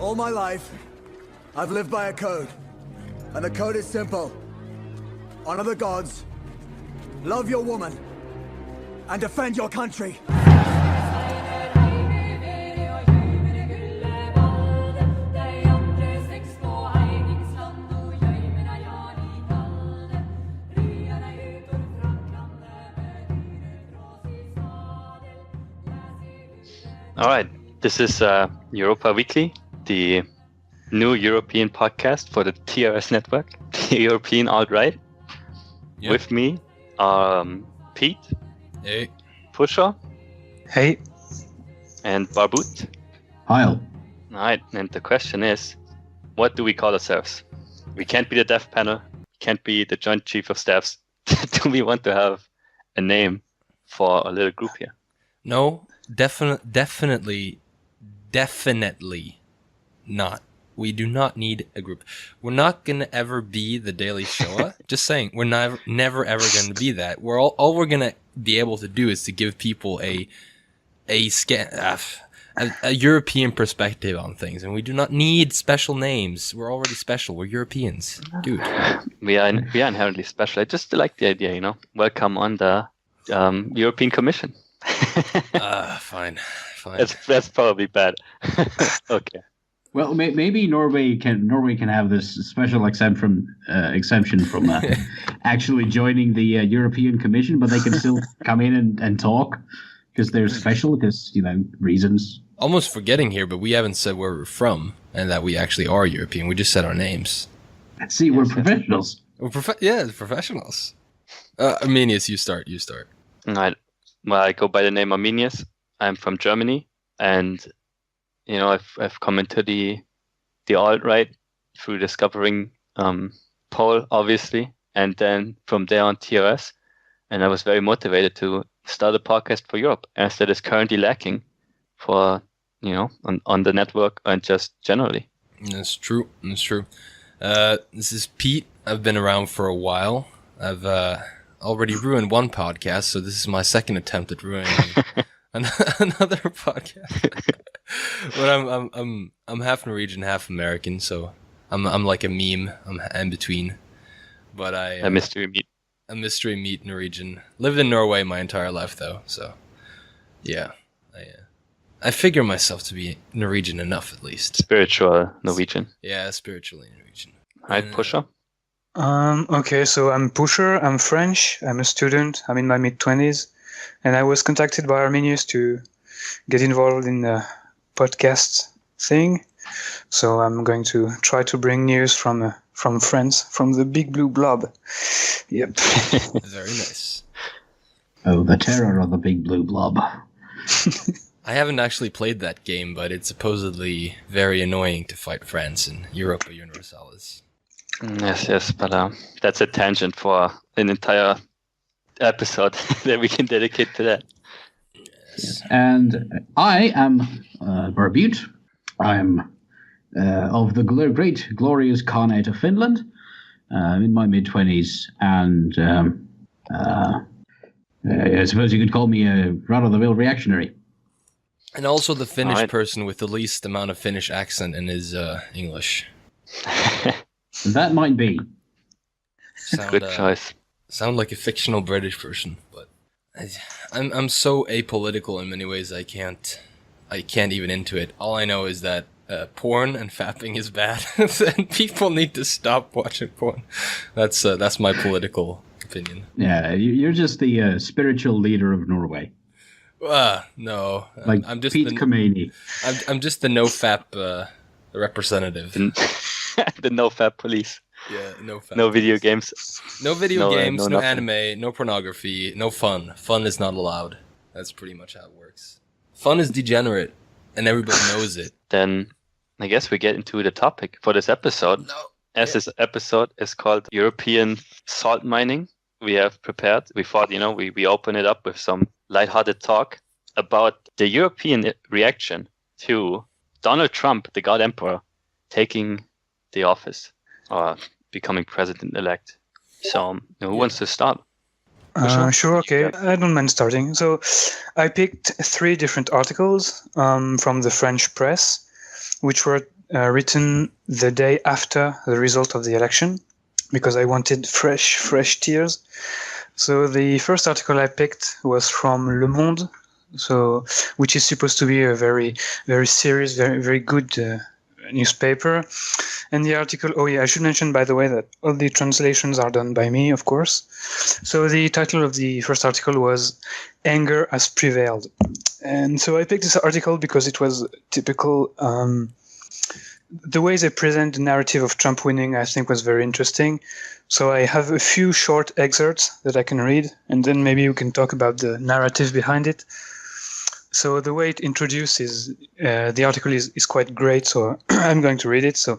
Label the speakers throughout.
Speaker 1: All my life, I've lived by a code. And the code is simple. Honor the gods, love your woman, and defend your country.
Speaker 2: All right, this is Europa Weekly, the new European podcast for the TRS network, the European Alt-Right. Yep. With me are Pete,
Speaker 3: hey,
Speaker 2: Pusher,
Speaker 4: hey,
Speaker 2: and Barbute.
Speaker 5: Hi.
Speaker 2: All right, and the question is, what do we call ourselves? We can't be the Deaf Panel, can't be the Joint Chief of Staffs. Do we want to have a name for a little group here?
Speaker 3: No, definitely not. We do not need a group. We're not gonna ever be the Daily Shoah. Just saying, we're never ever gonna be that. All we're gonna be able to do is to give people a European perspective on things, and we do not need special names. We're already special. We're Europeans, dude.
Speaker 2: We are inherently special. I just like the idea, you know. Welcome on the European Commission.
Speaker 3: Fine.
Speaker 2: That's probably bad. Okay.
Speaker 5: Well, maybe Norway can have this special exemption from actually joining the European Commission, but they can still come in and talk because they're special because reasons.
Speaker 3: Almost forgetting here, but we haven't said where we're from and that we actually are European. We just said our names.
Speaker 5: See, we're professionals.
Speaker 3: We're professionals. Arminius, you start.
Speaker 2: All right. Well, I go by the name Arminius. I'm from Germany, and I've come into the alt-right through discovering Paul, obviously, and then from there on TRS, and I was very motivated to start a podcast for Europe, as that is currently lacking for on the network and just generally.
Speaker 3: That's true. This is Pete. I've been around for a while. I've already ruined one podcast, so this is my second attempt at ruining another podcast. But I'm half Norwegian, half American, so I'm like a meme. I'm in between. But
Speaker 2: a mystery meat.
Speaker 3: A mystery meat Norwegian. Lived in Norway my entire life though, so yeah. I figure myself to be Norwegian enough at least.
Speaker 2: Spiritual Norwegian.
Speaker 3: Yeah, spiritually Norwegian.
Speaker 2: Alright, Pusher.
Speaker 4: Okay, so I'm Pusher, I'm French, I'm a student, I'm in my mid-20s, and I was contacted by Arminius to get involved in the podcast thing. So I'm going to try to bring news from France, from the Big Blue Blob. Yep.
Speaker 3: Very nice.
Speaker 5: Oh, the terror of the Big Blue Blob.
Speaker 3: I haven't actually played that game, but it's supposedly very annoying to fight France in Europa Universalis.
Speaker 2: Yes, but that's a tangent for an entire episode that we can dedicate to that.
Speaker 5: Yes. And I am Barbute. I'm of the great, glorious Khanate of Finland. In my mid-20s, and I suppose you could call me a run-of-the-mill reactionary.
Speaker 3: And also the Finnish person with the least amount of Finnish accent in his English.
Speaker 5: That might be.
Speaker 2: Good choice.
Speaker 3: Sound like a fictional British person, but I'm so apolitical in many ways. I can't even into it. All I know is that porn and fapping is bad, and people need to stop watching porn. That's my political opinion.
Speaker 5: Yeah, you're just the spiritual leader of Norway.
Speaker 3: No,
Speaker 5: like
Speaker 3: I'm just
Speaker 5: Pete Khomeini.
Speaker 3: I'm just the no fap representative.
Speaker 2: The no fap police.
Speaker 3: Yeah, no fap.
Speaker 2: No video games.
Speaker 3: No video games. No anime. No pornography. No fun. Fun is not allowed. That's pretty much how it works. Fun is degenerate, and everybody knows it. Then
Speaker 2: I guess we get into the topic for this episode. This episode is called European Salt Mining. We have prepared. We thought, we open it up with some lighthearted talk about the European reaction to Donald Trump, the God Emperor, taking the office or becoming president-elect. So, who wants to start?
Speaker 4: Sure, okay. I don't mind starting. So, I picked 3 different articles from the French press, which were written the day after the result of the election because I wanted fresh tears. So the first article I picked was from Le Monde, so which is supposed to be a very, very serious, very good newspaper. And the article, I should mention, by the way, that all the translations are done by me, of course. So the title of the first article was "Anger Has Prevailed." And so I picked this article because it was typical. The way they present the narrative of Trump winning, I think, was very interesting. So I have a few short excerpts that I can read, and then maybe we can talk about the narrative behind it. So the way it introduces the article is quite great, so I'm going to read it. So,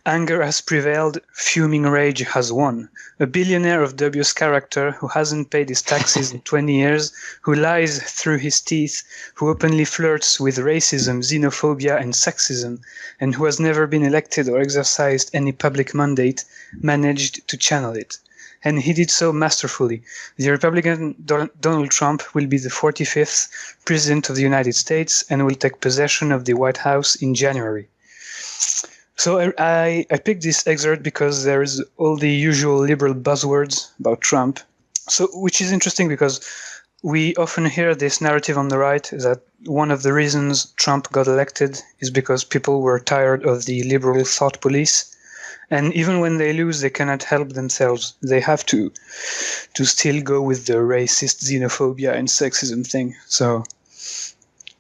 Speaker 4: anger has prevailed, fuming rage has won. A billionaire of dubious character who hasn't paid his taxes in 20 years, who lies through his teeth, who openly flirts with racism, xenophobia, and sexism, and who has never been elected or exercised any public mandate, managed to channel it. And he did so masterfully. The Republican Donald Trump will be the 45th President of the United States and will take possession of the White House in January. So I picked this excerpt because there is all the usual liberal buzzwords about Trump. So, which is interesting because we often hear this narrative on the right that one of the reasons Trump got elected is because people were tired of the liberal thought police. And even when they lose, they cannot help themselves. They have to still go with the racist xenophobia and sexism thing. So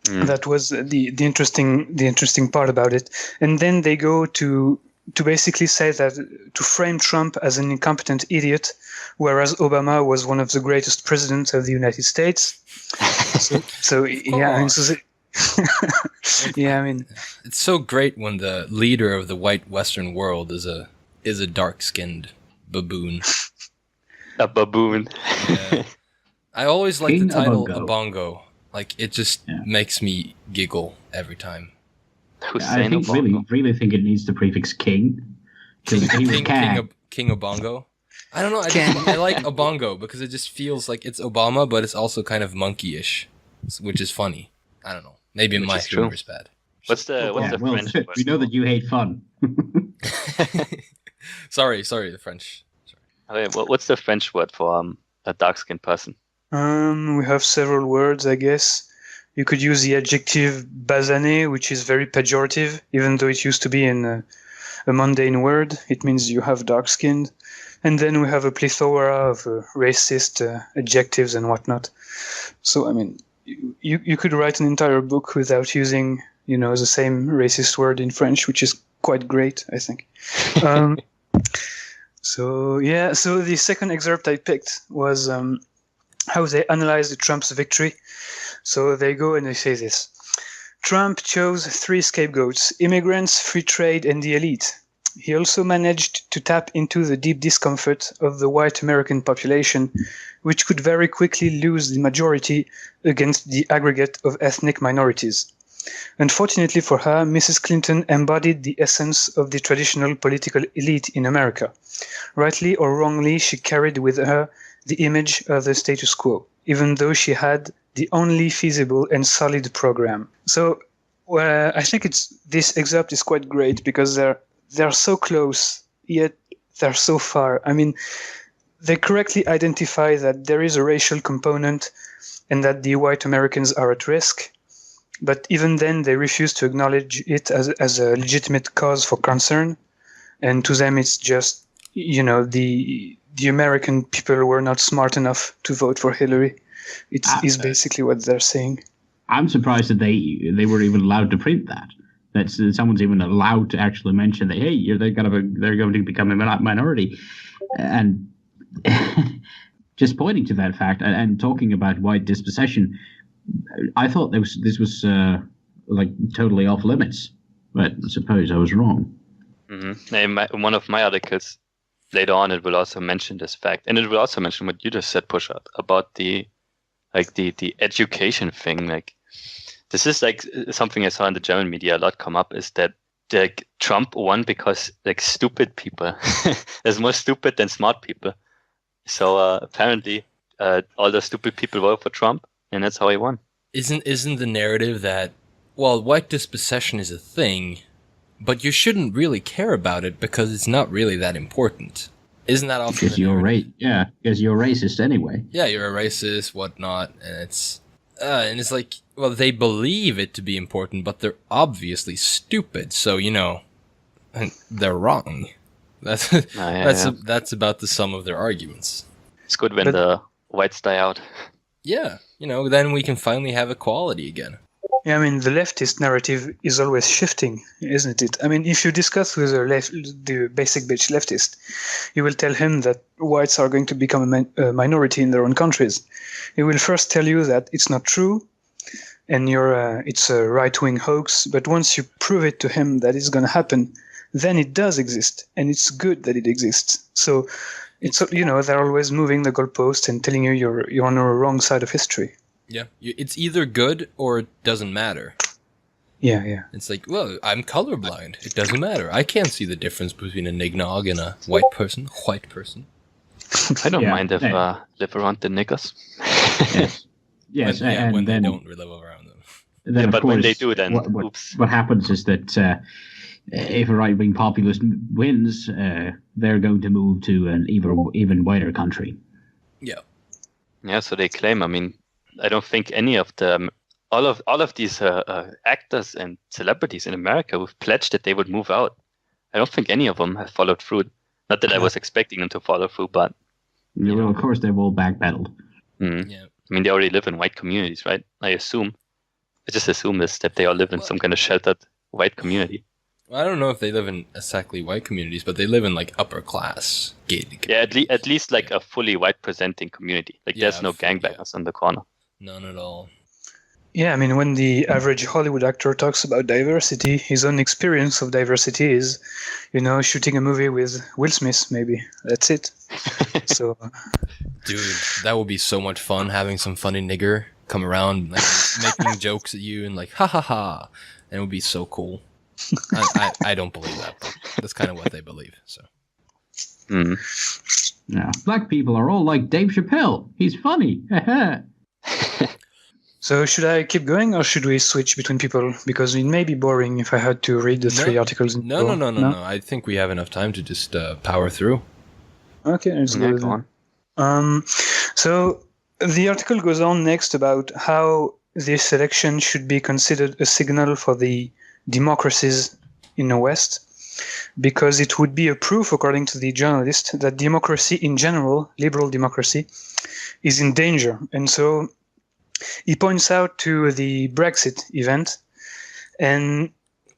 Speaker 4: that was the interesting part about it. And then they go to basically say that to frame Trump as an incompetent idiot, whereas Obama was one of the greatest presidents of the United States. So yeah, I mean, yeah, I mean,
Speaker 3: it's so great when the leader of the white Western world is a dark-skinned baboon.
Speaker 2: A baboon.
Speaker 3: Yeah. I always like
Speaker 5: King
Speaker 3: the title
Speaker 5: Abongo.
Speaker 3: Abongo. Like, it just makes me giggle every time.
Speaker 5: I think really think it needs the prefix king. King
Speaker 3: Abongo. I don't know. I like Abongo because it just feels like it's Obama, but it's also kind of monkey-ish, which is funny. I don't know. Maybe my humor is bad.
Speaker 2: What's the French word?
Speaker 5: We know that you hate fun.
Speaker 3: Sorry, the French.
Speaker 2: Okay, what's the French word for a dark-skinned person?
Speaker 4: We have several words, I guess. You could use the adjective basané, which is very pejorative, even though it used to be a mundane word. It means you have dark-skinned. And then we have a plethora of racist adjectives and whatnot. So, I mean, you could write an entire book without using, the same racist word in French, which is quite great, I think. So the second excerpt I picked was how they analyzed Trump's victory. So they go and they say this. Trump chose 3 scapegoats: immigrants, free trade, and the elite. He also managed to tap into the deep discomfort of the white American population, which could very quickly lose the majority against the aggregate of ethnic minorities. Unfortunately for her, Mrs. Clinton embodied the essence of the traditional political elite in America. Rightly or wrongly, she carried with her the image of the status quo, even though she had the only feasible and solid program. So I think this excerpt is quite great because they're so close, yet they're so far. I mean, they correctly identify that there is a racial component and that the white Americans are at risk. But even then, they refuse to acknowledge it as a legitimate cause for concern. And to them, it's just, the American people were not smart enough to vote for Hillary. It's basically what they're saying.
Speaker 5: I'm surprised that they were even allowed to print that. That someone's even allowed to actually mention that, hey, they're going to become a minority. And just pointing to that fact and talking about white dispossession, I thought this was like totally off limits, but I suppose I was wrong.
Speaker 2: Mm-hmm. In one of my articles later on, it will also mention this fact, and it will also mention what you just said, Pusha, about the education thing. Like, this is like something I saw in the German media a lot come up, is that like Trump won because like stupid people. There's more stupid than smart people. So apparently all the stupid people voted for Trump, and that's how he won.
Speaker 3: Isn't the narrative that, while white dispossession is a thing, but you shouldn't really care about it because it's not really that important. Isn't that often
Speaker 5: Because you're because you're racist anyway.
Speaker 3: Yeah, you're a racist, whatnot, and it's like, well, they believe it to be important, but they're obviously stupid, so, they're wrong. That's about the sum of their arguments.
Speaker 2: It's good when the whites die out.
Speaker 3: Yeah, then we can finally have equality again.
Speaker 4: Yeah, I mean, the leftist narrative is always shifting, isn't it? I mean, if you discuss with the basic bitch leftist, you will tell him that whites are going to become a minority in their own countries. He will first tell you that it's not true, and it's a right-wing hoax, but once you prove it to him that it's going to happen, then it does exist, and it's good that it exists. So, they're always moving the goalpost and telling you you're on the wrong side of history.
Speaker 3: Yeah, it's either good or it doesn't matter.
Speaker 4: Yeah.
Speaker 3: It's like, well, I'm colorblind. It doesn't matter. I can't see the difference between a nignog and a white person.
Speaker 2: I don't mind if live around the niggers.
Speaker 5: Yes.
Speaker 3: When
Speaker 5: then,
Speaker 3: they don't live around them.
Speaker 5: Then
Speaker 2: but
Speaker 5: course,
Speaker 2: when they do, then oops.
Speaker 5: What happens is that if a right-wing populist wins, they're going to move to an even whiter country.
Speaker 3: Yeah.
Speaker 2: Yeah, so they claim. I mean, I don't think any of them, all of these actors and celebrities in America who've pledged that they would move out, I don't think any of them have followed through. Not that I was expecting them to follow through, but
Speaker 5: well, of course they've all backpedaled.
Speaker 3: Yeah.
Speaker 2: I mean, they already live in white communities, right? I just assume this, that they all live in some kind of sheltered white community.
Speaker 3: I don't know if they live in exactly white communities, but they live in like upper class gated.
Speaker 2: Yeah, at least like a fully white presenting community. Like there's no gangbangers on the corner.
Speaker 3: None at all.
Speaker 4: Yeah, I mean, when the average Hollywood actor talks about diversity, his own experience of diversity is, shooting a movie with Will Smith, maybe. That's it. So,
Speaker 3: dude, that would be so much fun, having some funny nigger come around, like, making jokes at you and like, ha ha ha. And it would be so cool. I don't believe that, but that's kind of what they believe, so.
Speaker 5: Yeah, black people are all like Dave Chappelle. He's funny.
Speaker 4: So should I keep going or should we switch between people? Because it may be boring if I had to read the three articles.
Speaker 3: No. I think we have enough time to just power through.
Speaker 4: Okay, let's go on. So the article goes on next about how this election should be considered a signal for the democracies in the West, because it would be a proof, according to the journalist, that democracy in general, liberal democracy, is in danger. And so he points out to the Brexit event, and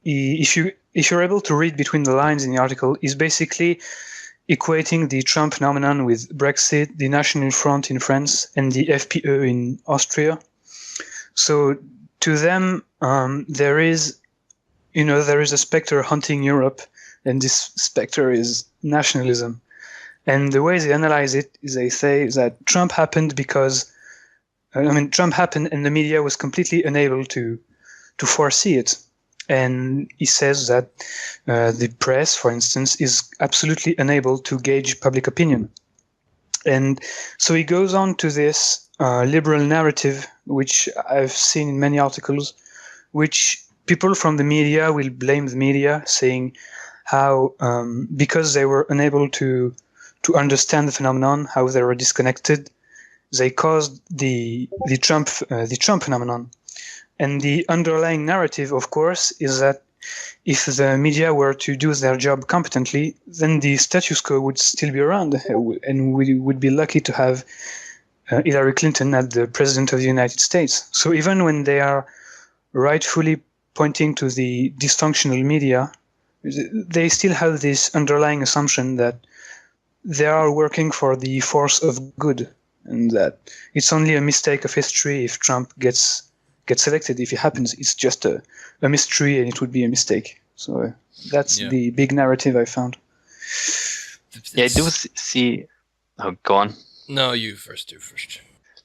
Speaker 4: if you're able to read between the lines in the article, he's basically equating the Trump phenomenon with Brexit, the National Front in France, and the FPÖ in Austria. So to them, there is a specter hunting Europe, and this specter is nationalism. And the way they analyze it is they say that Trump happened because Trump happened and the media was completely unable to foresee it. And he says that the press, for instance, is absolutely unable to gauge public opinion. And so he goes on to this liberal narrative, which I've seen in many articles, which people from the media will blame the media, saying how because they were unable to understand the phenomenon, how they were disconnected, they caused the Trump phenomenon. And the underlying narrative, of course, is that if the media were to do their job competently, then the status quo would still be around, and we would be lucky to have Hillary Clinton as the president of the United States. So even when they are rightfully pointing to the dysfunctional media, they still have this underlying assumption that they are working for the force of good, and that it's only a mistake of history if Trump gets elected. If it happens, it's just a mystery, and it would be a mistake. So that's the big narrative I found.
Speaker 2: Yeah, I do see. Oh, go on.
Speaker 3: No, you first.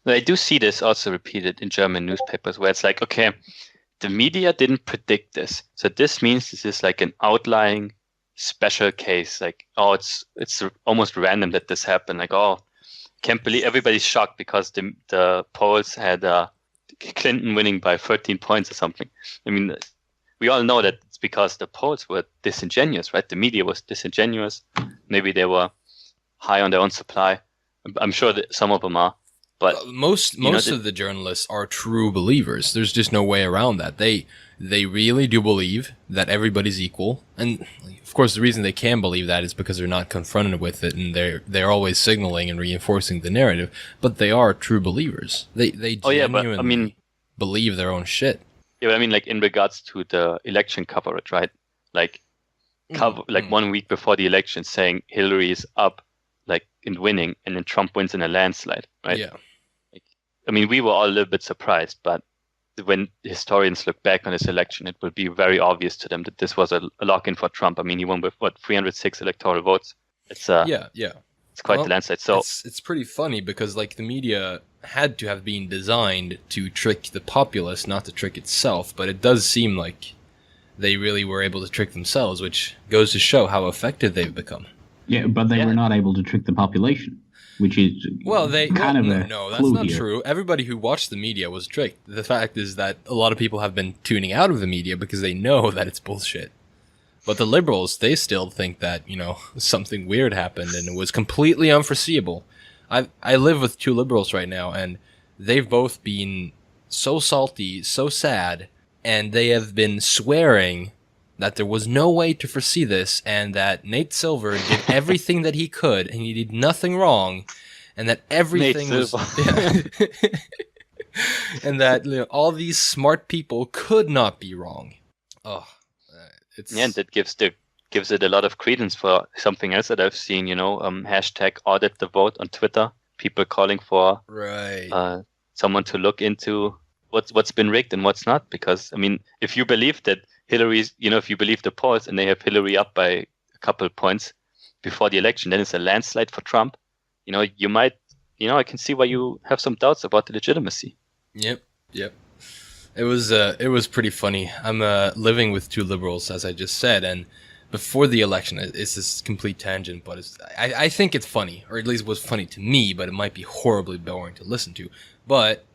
Speaker 2: I do see this also repeated in German newspapers, where it's like, okay, the media didn't predict this, so this means this is like an outlying special case. Like, oh, it's almost random that this happened. Like, oh, can't believe everybody's shocked because the polls had Clinton winning by 13 points or something. I mean, we all know that it's because the polls were disingenuous, right? The media was disingenuous. Maybe they were high on their own supply. I'm sure that some of them are, but
Speaker 3: most of the journalists are true believers. There's just no way around that. They really do believe that everybody's equal, and of course the reason they can believe that is because they're not confronted with it, and they're always signaling and reinforcing the narrative. But they are true believers. They genuinely believe their own shit.
Speaker 2: Yeah, but I mean, like in regards to the election coverage, right? Like, 1 week before the election, saying Hillary is up, like in winning, and then Trump wins in a landslide, right?
Speaker 3: Yeah.
Speaker 2: I mean, we were all a little bit surprised, but when historians look back on this election, it will be very obvious to them that this was a lock-in for Trump. I mean, he won with 306 electoral votes. It's it's quite the landslide. So
Speaker 3: it's pretty funny because like the media had to have been designed to trick the populace, not to trick itself. But it does seem like they really were able to trick themselves, which goes to show how effective they've become.
Speaker 5: Yeah, but they were not able to trick the population, which is no,
Speaker 3: that's not true. Everybody who watched the media was tricked. The fact is that a lot of people have been tuning out of the media because they know that it's bullshit. But the liberals, they still think that, something weird happened and it was completely unforeseeable. I live with two liberals right now, and they've both been so salty, so sad, and they have been swearing that there was no way to foresee this, and that Nate Silver did everything that he could, and he did nothing wrong, and that everything was... and that all these smart people could not be wrong.
Speaker 2: And that gives it a lot of credence for something else that I've seen, hashtag audit the vote on Twitter, people calling for someone to look into what's been rigged and what's not. Because, I mean, if you believe that Hillary's, if you believe the polls and they have Hillary up by a couple of points before the election, then it's a landslide for Trump. You might, I can see why you have some doubts about the legitimacy.
Speaker 3: Yep. It was pretty funny. I'm living with two liberals, as I just said, and before the election, it's this complete tangent, but I think it's funny, or at least it was funny to me, but it might be horribly boring to listen to. But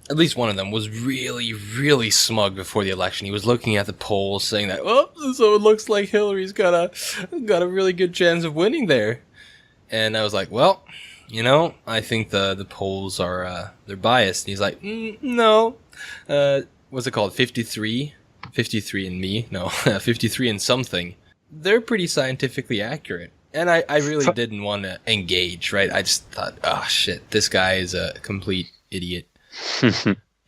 Speaker 3: at least one of them was really, really smug before the election. He was looking at the polls, saying that, so it looks like Hillary's got a really good chance of winning there. And I was like, well, I think the polls are they're biased. And he's like, no, what's it called? 53 and me? No, 53 and something. They're pretty scientifically accurate. And I really didn't want to engage, right? I just thought, oh shit, this guy is a complete idiot.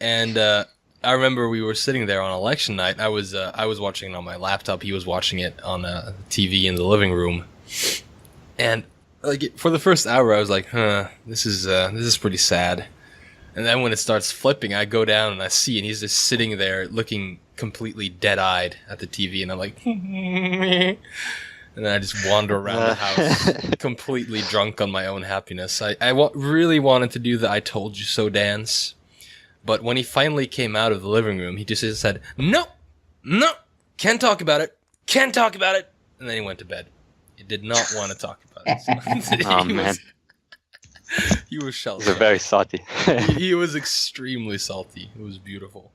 Speaker 3: And I remember we were sitting there on election night. I was watching it on my laptop. He was watching it on a TV in the living room. And for the first hour, I was like, this is pretty sad. And then when it starts flipping, I go down and I see, and he's just sitting there looking completely dead-eyed at the TV, and I'm like, and then I just wander around the house, completely drunk on my own happiness. I really wanted to do the "I told you so" dance, but when he finally came out of the living room, he just said, "No, can't talk about it, and then he went to bed. He did not want to talk about it.
Speaker 2: Oh, man.
Speaker 3: He was shell-shocked.
Speaker 2: He was very salty.
Speaker 3: He was extremely salty. It was beautiful.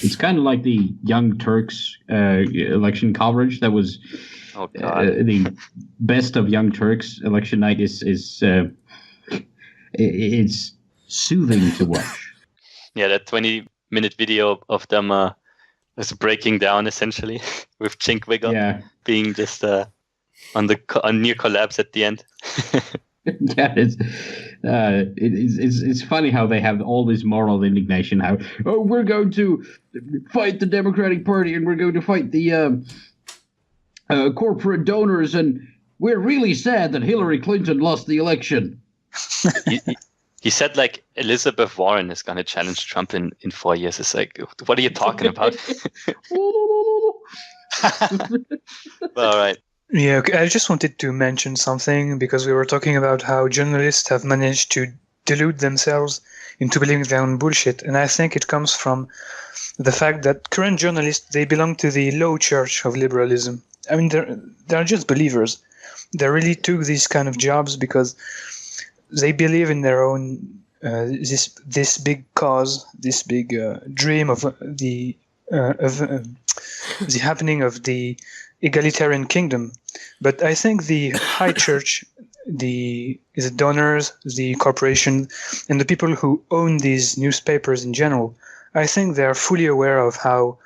Speaker 5: It's kind of like the Young Turks election coverage. That was the best of Young Turks election night. It's soothing to watch.
Speaker 2: Yeah, that 20-minute video of them is breaking down essentially with Chink Wiggle being just on near collapse at the end.
Speaker 5: Yeah, it's funny how they have all this moral indignation. How we're going to fight the Democratic Party and we're going to fight the corporate donors, and we're really sad that Hillary Clinton lost the election.
Speaker 2: He said like Elizabeth Warren is going to challenge Trump in 4 years. It's like, what are you talking about? All right.
Speaker 4: Yeah, okay. I just wanted to mention something because we were talking about how journalists have managed to delude themselves into believing their own bullshit. And I think it comes from the fact that current journalists, they belong to the low church of liberalism. I mean, they're just believers. They really took these kind of jobs because they believe in their own this big cause, this big dream of the happening of the egalitarian kingdom. But I think the high church, the donors, the corporation, and the people who own these newspapers in general, I think they are fully aware of how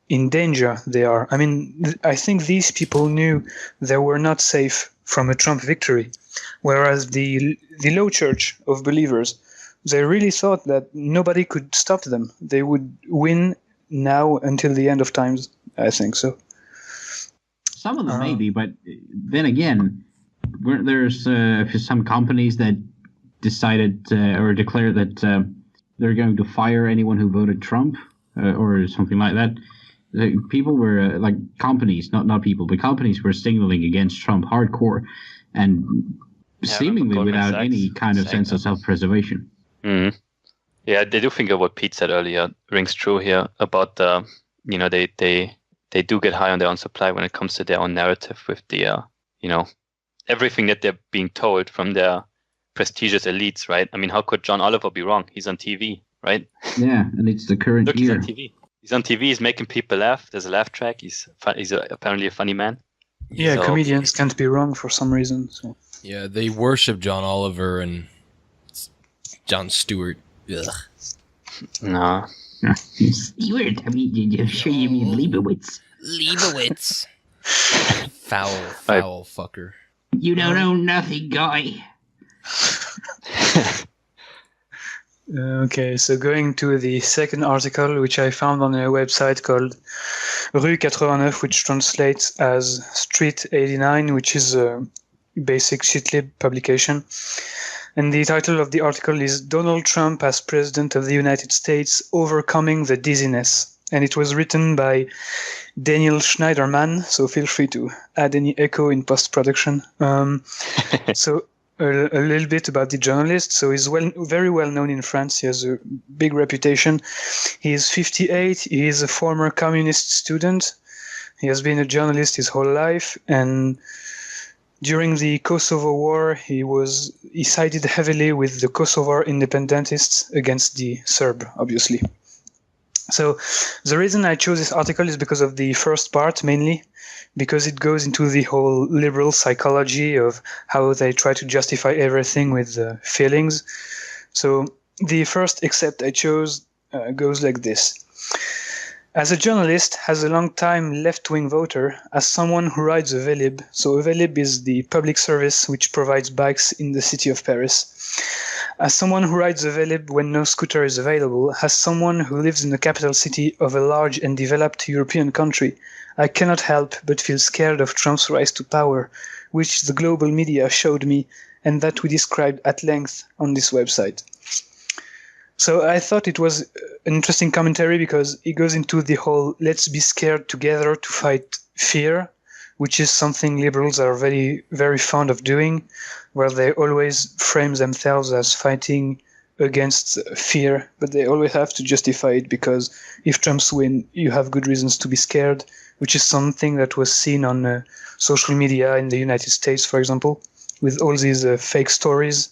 Speaker 4: in danger they are. I mean, I think these people knew they were not safe from a Trump victory, whereas the low church of believers, they really thought that nobody could stop them. They would win now until the end of times, I think so.
Speaker 5: Some of them maybe, but then again, there's some companies that decided or declared that they're going to fire anyone who voted Trump or something like that. People were companies, not people, but companies were signaling against Trump hardcore and seemingly without any kind of sense of self-preservation.
Speaker 2: Mm-hmm. Yeah, they do think of what Pete said earlier rings true here about the, they do get high on their own supply when it comes to their own narrative with the, everything that they're being told from their prestigious elites, right? I mean, how could John Oliver be wrong? He's on TV, right?
Speaker 5: Yeah, and it's the current
Speaker 2: Look,
Speaker 5: year.
Speaker 2: He's on TV. He's on TV. He's making people laugh. There's a laugh track. He's apparently a funny man.
Speaker 4: Yeah,
Speaker 2: So-
Speaker 4: comedians can't be wrong for some reason. So.
Speaker 3: Yeah, they worship John Oliver and John Stewart. Ugh.
Speaker 2: No.
Speaker 5: Stewart, I mean, I'm sure you mean Leibowitz.
Speaker 3: Leibowitz. Foul fucker.
Speaker 5: You don't know nothing, guy.
Speaker 4: Okay, so going to the second article, which I found on a website called Rue 89, which translates as Street 89, which is a basic shitlib publication. And the title of the article is Donald Trump as President of the United States Overcoming the Dizziness. And it was written by Daniel Schneiderman, so feel free to add any echo in post-production. So a little bit about the journalist. So he's very well known in France. He has a big reputation. He is 58. He is a former communist student. He has been a journalist his whole life. And during the Kosovo War, he sided heavily with the Kosovar independentists against the Serb, obviously. So the reason I chose this article is because of the first part, mainly, because it goes into the whole liberal psychology of how they try to justify everything with feelings. So the first except I chose goes like this. As a journalist, as a long-time left-wing voter, as someone who rides a Vélib, so a Vélib is the public service which provides bikes in the city of Paris. As someone who rides a Vélib when no scooter is available, as someone who lives in the capital city of a large and developed European country, I cannot help but feel scared of Trump's rise to power, which the global media showed me and that we described at length on this website. So I thought it was an interesting commentary because it goes into the whole let's be scared together to fight fear, which is something liberals are very, very fond of doing, where they always frame themselves as fighting against fear, but they always have to justify it because if Trump's win, you have good reasons to be scared, which is something that was seen on social media in the United States, for example, with all these fake stories,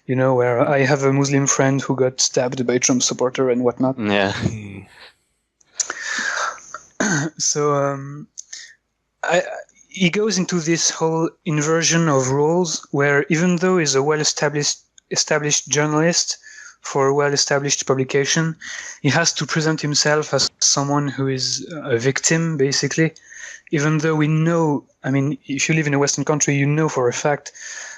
Speaker 4: where I have a Muslim friend who got stabbed by Trump supporter and whatnot.
Speaker 2: Yeah.
Speaker 4: So he goes into this whole inversion of roles where even though he's a well-established journalist for a well-established publication, he has to present himself as someone who is a victim, basically, even though we know, I mean, if you live in a Western country, you know for a fact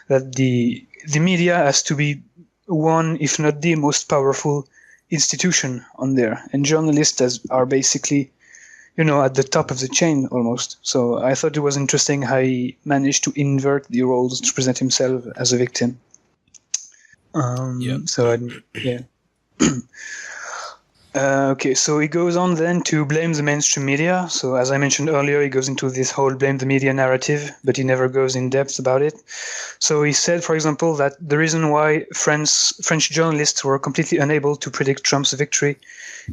Speaker 4: that the media has to be one, if not the most powerful institution on there. And journalists are basically, at the top of the chain almost. So I thought it was interesting how he managed to invert the roles to present himself as a victim. Okay, so he goes on then to blame the mainstream media. So as I mentioned earlier, he goes into this whole blame the media narrative, but he never goes in depth about it. So he said, for example, that the reason why French journalists were completely unable to predict Trump's victory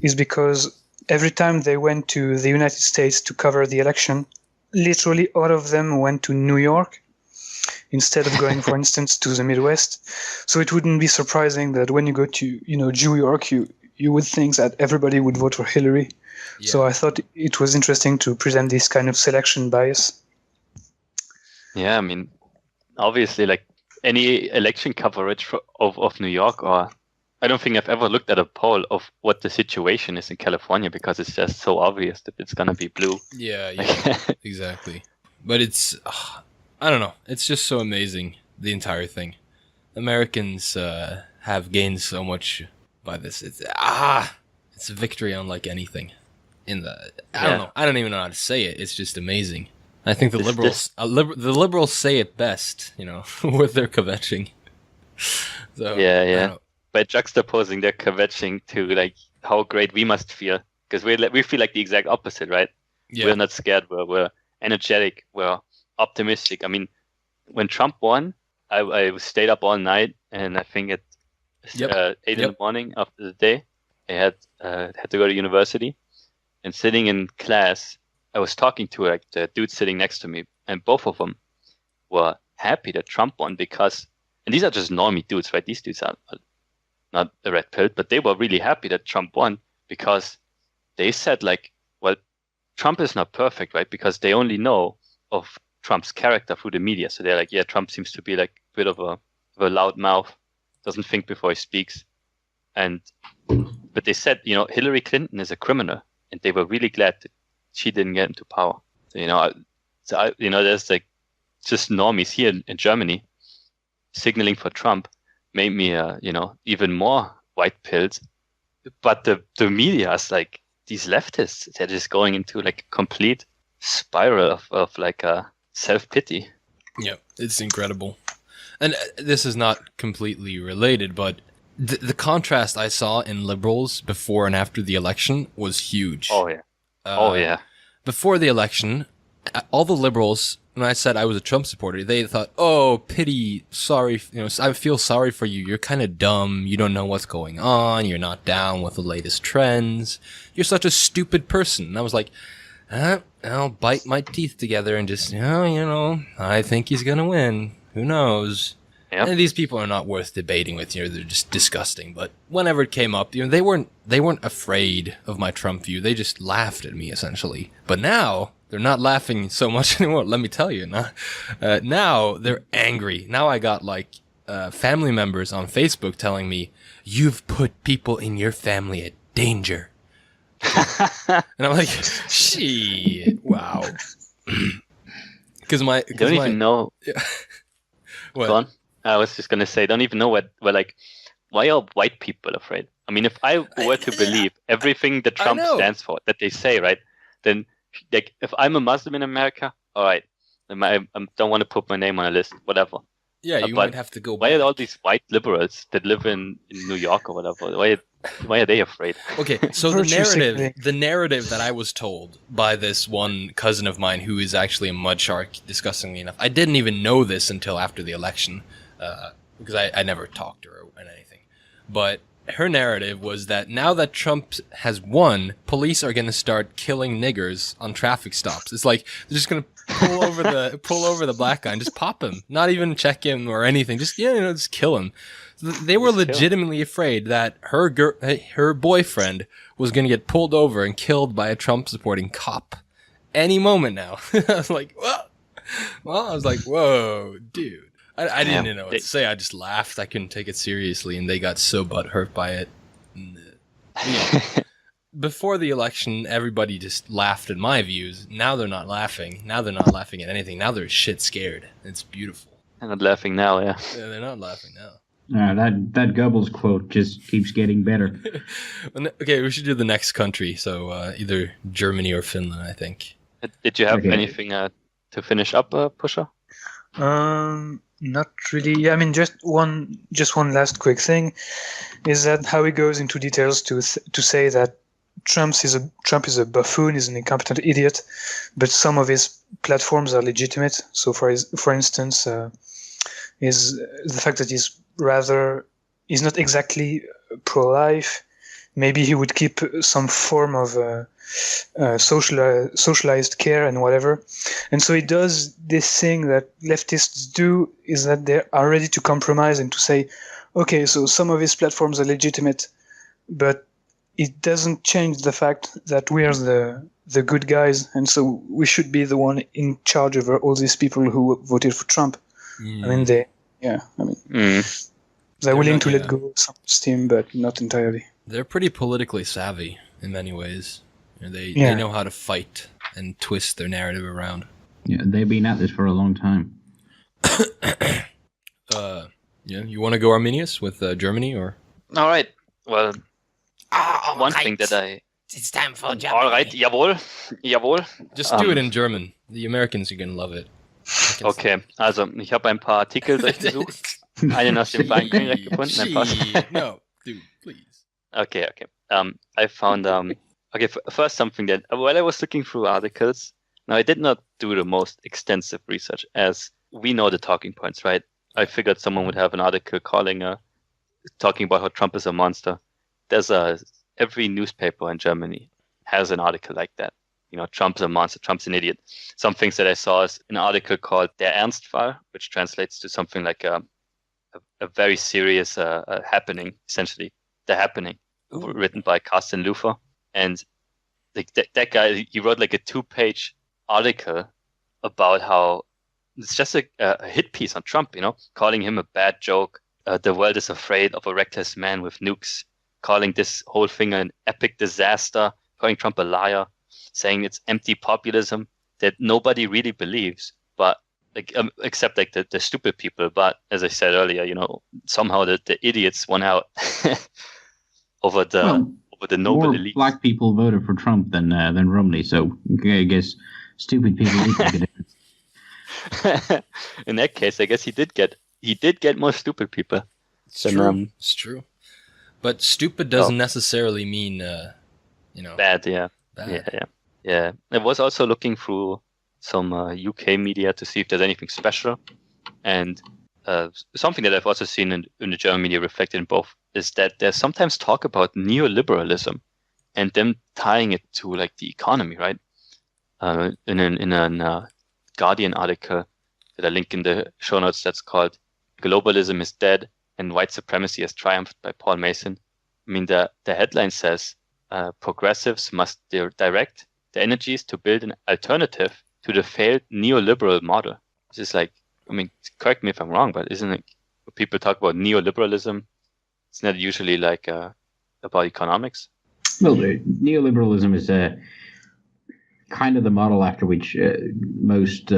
Speaker 4: is because every time they went to the United States to cover the election, literally all of them went to New York. instead of going, for instance, to the Midwest. So it wouldn't be surprising that when you go to, New York, you would think that everybody would vote for Hillary.
Speaker 3: Yeah.
Speaker 4: So I thought it was interesting to present this kind of selection bias.
Speaker 2: Yeah, I mean, obviously, like any election coverage of New York, or I don't think I've ever looked at a poll of what the situation is in California, because it's just so obvious that it's gonna be blue.
Speaker 3: Yeah, exactly. But it's, I don't know. It's just so amazing, the entire thing. Americans have gained so much by this. It's a victory unlike anything. I don't know. I don't even know how to say it. It's just amazing. I think the liberals say it best, with their kvetching. So,
Speaker 2: Yeah. By juxtaposing their kvetching to like how great we must feel, because we feel like the exact opposite, right?
Speaker 3: Yeah.
Speaker 2: We're not scared. We're energetic. We're optimistic. I mean, when Trump won, I stayed up all night, and I think at 8 in the morning after the day, I had to go to university, and sitting in class, I was talking to like the dude sitting next to me, and both of them were happy that Trump won because, and these are just normie dudes, right? These dudes are not a red pill, but they were really happy that Trump won because they said like, well, Trump is not perfect, right? Because they only know of Trump's character through the media. So they're like, yeah, Trump seems to be like a bit of a loud mouth, doesn't think before he speaks. But they said, Hillary Clinton is a criminal, and they were really glad that she didn't get into power. So, there's like just normies here in Germany signaling for Trump made me, even more white pilled. But the media is like these leftists, they're just going into like a complete spiral of like a self-pity.
Speaker 3: Yeah, it's incredible. And this is not completely related, but the contrast I saw in liberals before and after the election was huge.
Speaker 2: Oh, yeah.
Speaker 3: Before the election, all the liberals, when I said I was a Trump supporter, they thought, oh, pity, sorry, I feel sorry for you. You're kind of dumb. You don't know what's going on. You're not down with the latest trends. You're such a stupid person. And I was like, I'll bite my teeth together and just, I think he's going to win. Who knows? Yep. And these people are not worth debating with. They're just disgusting. But whenever it came up, they weren't afraid of my Trump view. They just laughed at me essentially. But now they're not laughing so much anymore. Let me tell you, now they're angry. Now I got like family members on Facebook telling me, "You've put people in your family at danger," and I'm like, "Shit, wow." Because I
Speaker 2: don't even know.
Speaker 3: Yeah. What?
Speaker 2: Go on. I was just gonna say, don't even know why are white people afraid? I mean, if I were to believe everything that Trump stands for, that they say, right, then like if I'm a Muslim in America, all right, then I don't want to put my name on a list, whatever.
Speaker 3: Yeah, you might have to go back.
Speaker 2: Why are all these white liberals that live in New York or whatever? Why are they afraid?
Speaker 3: Okay, so the narrative that I was told by this one cousin of mine who is actually a mud shark, disgustingly enough, I didn't even know this until after the election, because I never talked to her or anything. But her narrative was that now that Trump has won, police are going to start killing niggers on traffic stops. It's like they're just going to pull over the black guy and just pop him, not even check him or anything. Just just kill him. So they were legitimately afraid that her boyfriend was going to get pulled over and killed by a Trump supporting cop any moment now. I was like, whoa, dude. I didn't know what to say. I just laughed. I couldn't take it seriously, and they got so butthurt by it. Before the election, everybody just laughed at my views. Now they're not laughing. Now they're not laughing at anything. Now they're shit scared. It's beautiful.
Speaker 2: They're not laughing now, yeah.
Speaker 3: Yeah, they're not laughing now.
Speaker 5: That Goebbels quote just keeps getting better.
Speaker 3: Okay, we should do the next country. So either Germany or Finland, I think.
Speaker 2: Did you have anything to finish up, Pusher?
Speaker 4: Not really. Yeah, I mean, just one last quick thing is that how he goes into details to say that Trump is a buffoon, is an incompetent idiot, but some of his platforms are legitimate. So, for instance, is the fact that he's not exactly pro-life. maybe he would keep some form of socialized care and whatever. And so he does this thing that leftists do, is that they are ready to compromise and to say, okay, so some of his platforms are legitimate, but it doesn't change the fact that we are the good guys, and so we should be the one in charge over all these people who voted for Trump. I mean, they're willing to let go of some steam, but not entirely.
Speaker 3: They're pretty politically savvy in many ways. They know how to fight and twist their narrative around.
Speaker 5: Yeah, they've been at this for a long time.
Speaker 3: You want to go Arminius with Germany, or?
Speaker 2: All right. Well, one thing that
Speaker 6: It's time for Germany.
Speaker 2: All right, jawohl.
Speaker 3: Just do it in German. The Americans are gonna love it.
Speaker 2: Okay, also ich habe ein paar Artikel durchgesucht. Einen aus dem Vereinigten gefunden. Ein paar.
Speaker 3: No, dude, please.
Speaker 2: Okay. I found first something that while I was looking through articles, now I did not do the most extensive research, as we know the talking points, right? I figured someone would have an article talking about how Trump is a monster. There's every newspaper in Germany has an article like that. You know, Trump's a monster, Trump's an idiot. Some things that I saw is an article called Der Ernstfall, which translates to something like a very serious happening, essentially. The Happening, written by Carsten Luther. And that guy, he wrote like a 2-page article about how it's just a hit piece on Trump, you know, calling him a bad joke. The world is afraid of a reckless man with nukes, calling this whole thing an epic disaster, calling Trump a liar, saying it's empty populism that nobody really believes, but except like the stupid people. But as I said earlier, you know, somehow the idiots won out over the noble
Speaker 5: more
Speaker 2: elite.
Speaker 5: Black people voted for Trump than Romney, so I guess stupid people did make a difference.
Speaker 2: In that case, I guess he did get more stupid people.
Speaker 3: It's true. It's true. But stupid doesn't necessarily mean,
Speaker 2: bad. Yeah.
Speaker 3: Bad.
Speaker 2: Yeah. I was also looking through some UK media to see if there's anything special, and something that I've also seen in the German media reflected in both is that there's sometimes talk about neoliberalism and them tying it to like the economy, right? In a Guardian article that I link in the show notes that's called "Globalism is Dead and White Supremacy Has Triumphed" by Paul Mason. I mean, the headline says progressives must direct the energies to build an alternative to the failed neoliberal model. This is like, I mean, correct me if I'm wrong, but isn't it when people talk about neoliberalism, it's not usually like about economics?
Speaker 5: Well, neoliberalism is kind of the model after which most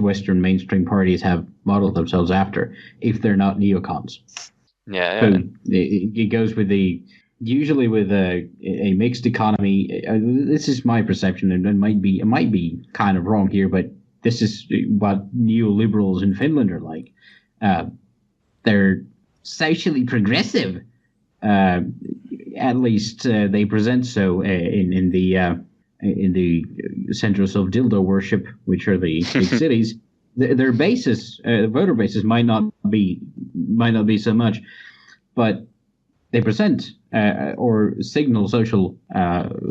Speaker 5: Western mainstream parties have modeled themselves after, if they're not neocons.
Speaker 2: Yeah.
Speaker 5: So it goes with usually with a mixed economy. This is my perception, and it might be kind of wrong here, but this is what neoliberals in Finland are like. They're socially progressive, at least they present so in the centers of dildo worship, which are the big cities. Their basis, voter basis, might not be so much, but they present or signal social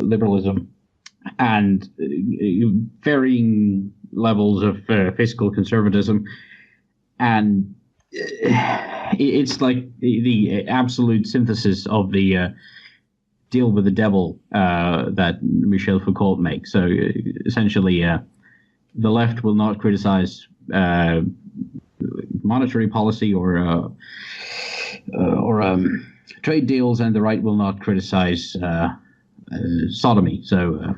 Speaker 5: liberalism and varying levels of fiscal conservatism, and it's like the absolute synthesis of the deal with the devil that Michel Foucault makes. So essentially, the left will not criticize monetary policy or trade deals, and the right will not criticize sodomy. So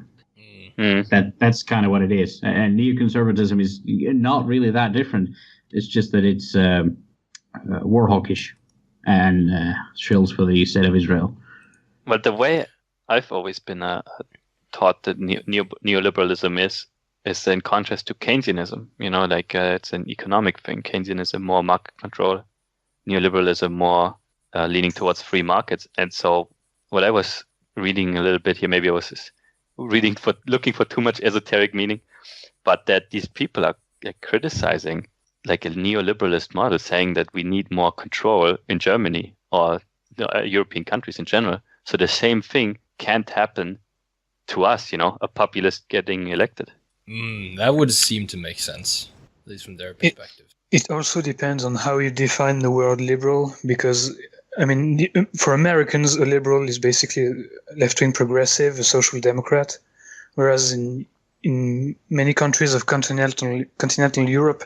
Speaker 5: that's kind of what it is. And neoconservatism is not really that different. It's just that it's war hawkish and shills for the state of Israel.
Speaker 2: Well, the way I've always been taught that neoliberalism is in contrast to Keynesianism. You know, like it's an economic thing. Keynesianism more market control, neoliberalism more leaning towards free markets. And so, what I was reading a little bit here, maybe I was just looking for too much esoteric meaning, but that these people are criticizing like a neoliberalist model, saying that we need more control in Germany, or European countries in general. So the same thing can't happen to us, a populist getting elected.
Speaker 3: That would seem to make sense, at least from their perspective.
Speaker 4: It also depends on how you define the word liberal, because, I mean, for Americans, a liberal is basically a left-wing progressive, a social democrat, whereas in many countries of continental Europe,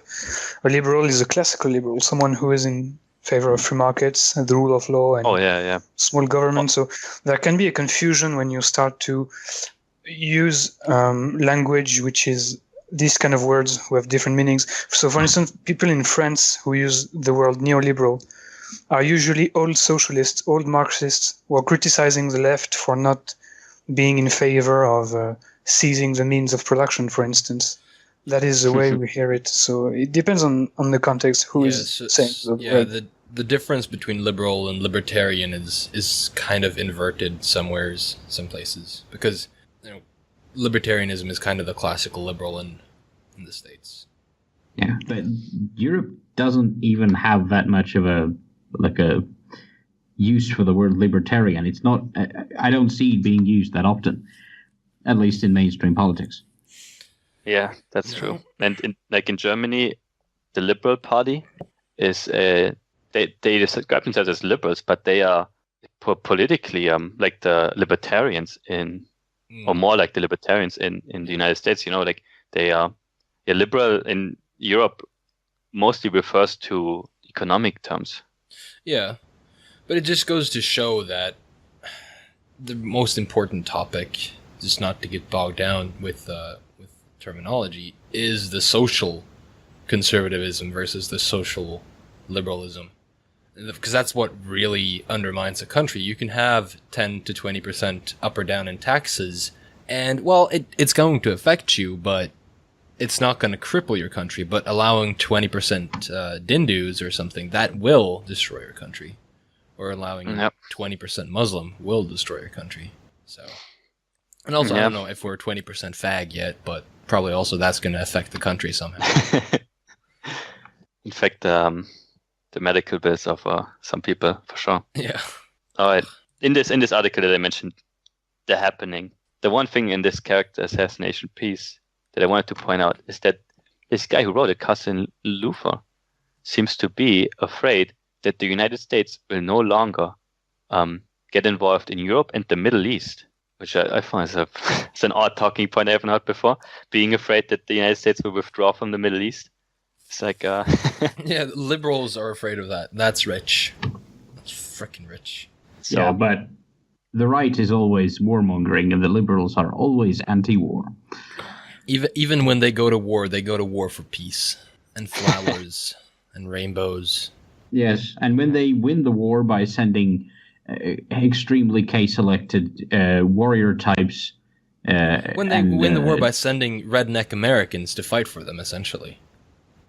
Speaker 4: a liberal is a classical liberal, someone who is in favor of free markets, the rule of law, and small government. So there can be a confusion when you start to use language which is these kind of words who have different meanings. So, for instance, people in France who use the word neoliberal are usually old socialists, old Marxists, who are criticizing the left for not being in favor of seizing the means of production, for instance. That is the way we hear it. So it depends on the context who is saying the word.
Speaker 3: The difference between liberal and libertarian is kind of inverted some places, because libertarianism is kind of the classical liberal in the States.
Speaker 5: Yeah, but Europe doesn't even have that much of a use for the word libertarian. It's not. I don't see it being used that often, at least in mainstream politics.
Speaker 2: Yeah, that's true. And in Germany, the Liberal Party is they describe themselves as liberals, but they are politically like the libertarians or more like the libertarians in the United States. Like they are liberal in Europe mostly refers to economic terms.
Speaker 3: Yeah, but it just goes to show that the most important topic, just not to get bogged down with terminology, is the social conservatism versus the social liberalism. Because that's what really undermines a country. You can have 10 to 20% up or down in taxes, and, well, it's going to affect you, but it's not going to cripple your country. But allowing 20% Hindus or something, that will destroy your country. Or allowing 20% Muslim will destroy your country. So, and also, I don't know if we're 20% fag yet, but probably also that's going to affect the country somehow.
Speaker 2: In fact, the medical bills of some people, for sure.
Speaker 3: Yeah.
Speaker 2: All right. In this article that I mentioned, The Happening, the one thing in this character assassination piece that I wanted to point out is that this guy who wrote it, Cousin Luther, seems to be afraid that the United States will no longer get involved in Europe and the Middle East, which I find is an odd talking point I haven't heard before, being afraid that the United States will withdraw from the Middle East. It's like...
Speaker 3: yeah, liberals are afraid of that. That's rich. That's freaking rich.
Speaker 5: So, yeah, but the right is always warmongering, and the liberals are always anti-war.
Speaker 3: Even when they go to war for peace and flowers and rainbows.
Speaker 5: Yes, and when they win the war by sending extremely K-selected warrior types...
Speaker 3: when they win the war by sending redneck Americans to fight for them, essentially.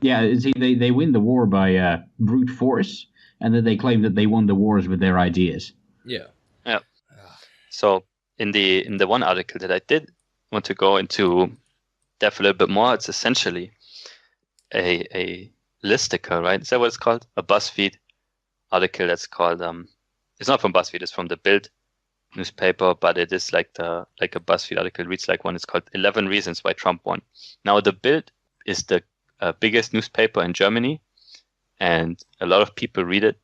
Speaker 5: Yeah, see, they win the war by brute force, and then they claim that they won the wars with their ideas.
Speaker 3: Yeah.
Speaker 2: Yeah. So in the one article that I did want to go into depth a little bit more, it's essentially a listicle, right? Is that what it's called? A BuzzFeed article that's called it's not from BuzzFeed, it's from the Bild newspaper, but it is like a BuzzFeed article. It reads like one. It's called 11 Reasons Why Trump Won. Now the Bild is the biggest newspaper in Germany, and a lot of people read it,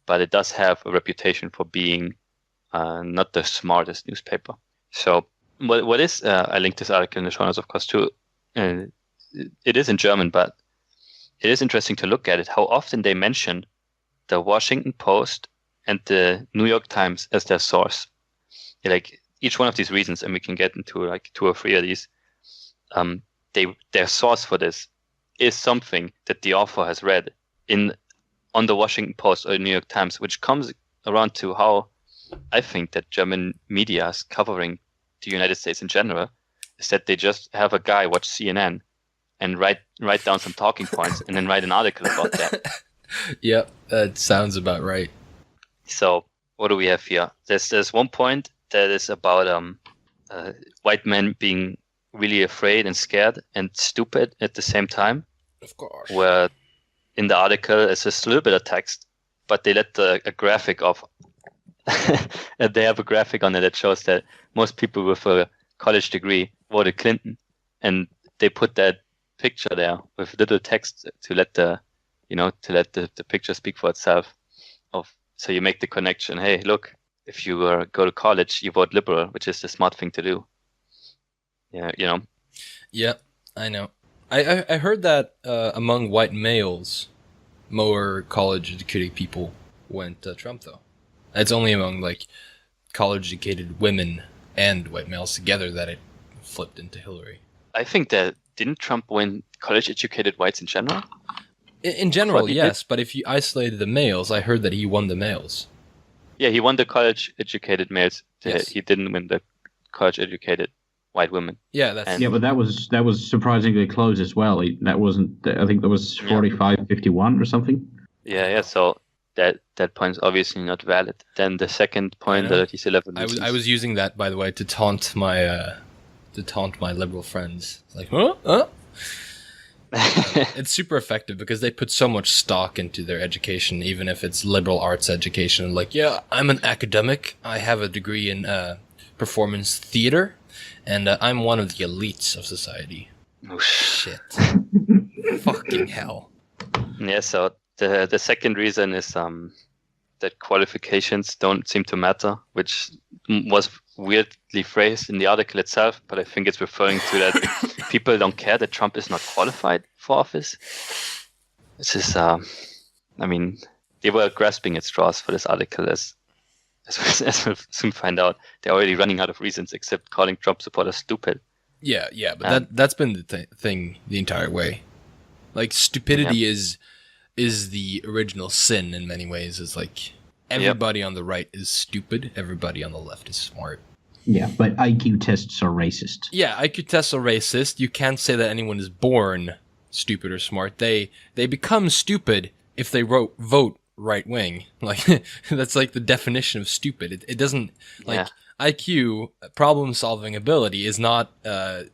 Speaker 2: but it does have a reputation for being not the smartest newspaper. So what is, I linked this article in the show notes, of course, too. It is in German, but it is interesting to look at it, how often they mention the Washington Post and the New York Times as their source. Like each one of these reasons, and we can get into like 2 or 3 of these, their source for this is something that the author has read on the Washington Post or New York Times, which comes around to how I think that German media is covering the United States in general, is that they just have a guy watch CNN and write down some talking points and then write an article about that.
Speaker 3: Yep, that sounds about right.
Speaker 2: So what do we have here? There's one point that is about white men being really afraid and scared and stupid at the same time.
Speaker 3: Of course.
Speaker 2: Where in the article it's just a little bit of text, but they let a graphic of and they have a graphic on it that shows that most people with a college degree voted Clinton, and they put that picture there with little text to let the picture speak for itself. So you make the connection. Hey, look, if you go to college, you vote liberal, which is the smart thing to do. Yeah,
Speaker 3: Yeah, I know. I heard that among white males, more college-educated people went Trump, though. It's only among, like, college-educated women and white males together that it flipped into Hillary.
Speaker 2: I think that didn't Trump win college-educated whites in general?
Speaker 3: In general, yes, but if you isolated the males, I heard that he won the males.
Speaker 2: Yeah, he won the college-educated males.
Speaker 3: Yes.
Speaker 2: He didn't win the college-educated white women.
Speaker 3: Yeah, that's...
Speaker 5: Yeah, but that was surprisingly close as well. That wasn't. I think that was 45-51 or something.
Speaker 2: Yeah. So that point's obviously not valid. Then the second point that he's 11.
Speaker 3: I was using that, by the way, to taunt my liberal friends. Like, huh? It's super effective because they put so much stock into their education, even if it's liberal arts education. Like, yeah, I'm an academic. I have a degree in performance theater, and I'm one of the elites of society.
Speaker 2: Oh,
Speaker 3: shit. Fucking hell.
Speaker 2: Yeah, so the second reason is that qualifications don't seem to matter, which was weirdly phrased in the article itself, but I think it's referring to that people don't care that Trump is not qualified for office. This is, they were grasping at straws for this article, as we'll soon find out. They're already running out of reasons except calling Trump supporters stupid.
Speaker 3: Yeah, but that's been the thing the entire way. Like, stupidity is the original sin in many ways. It's like everybody on the right is stupid, everybody on the left is smart.
Speaker 5: Yeah, but IQ tests are racist.
Speaker 3: Yeah, IQ tests are racist. You can't say that anyone is born stupid or smart. They become stupid if they vote right wing. Like, that's like the definition of stupid. It doesn't, like, IQ, problem solving ability, is not a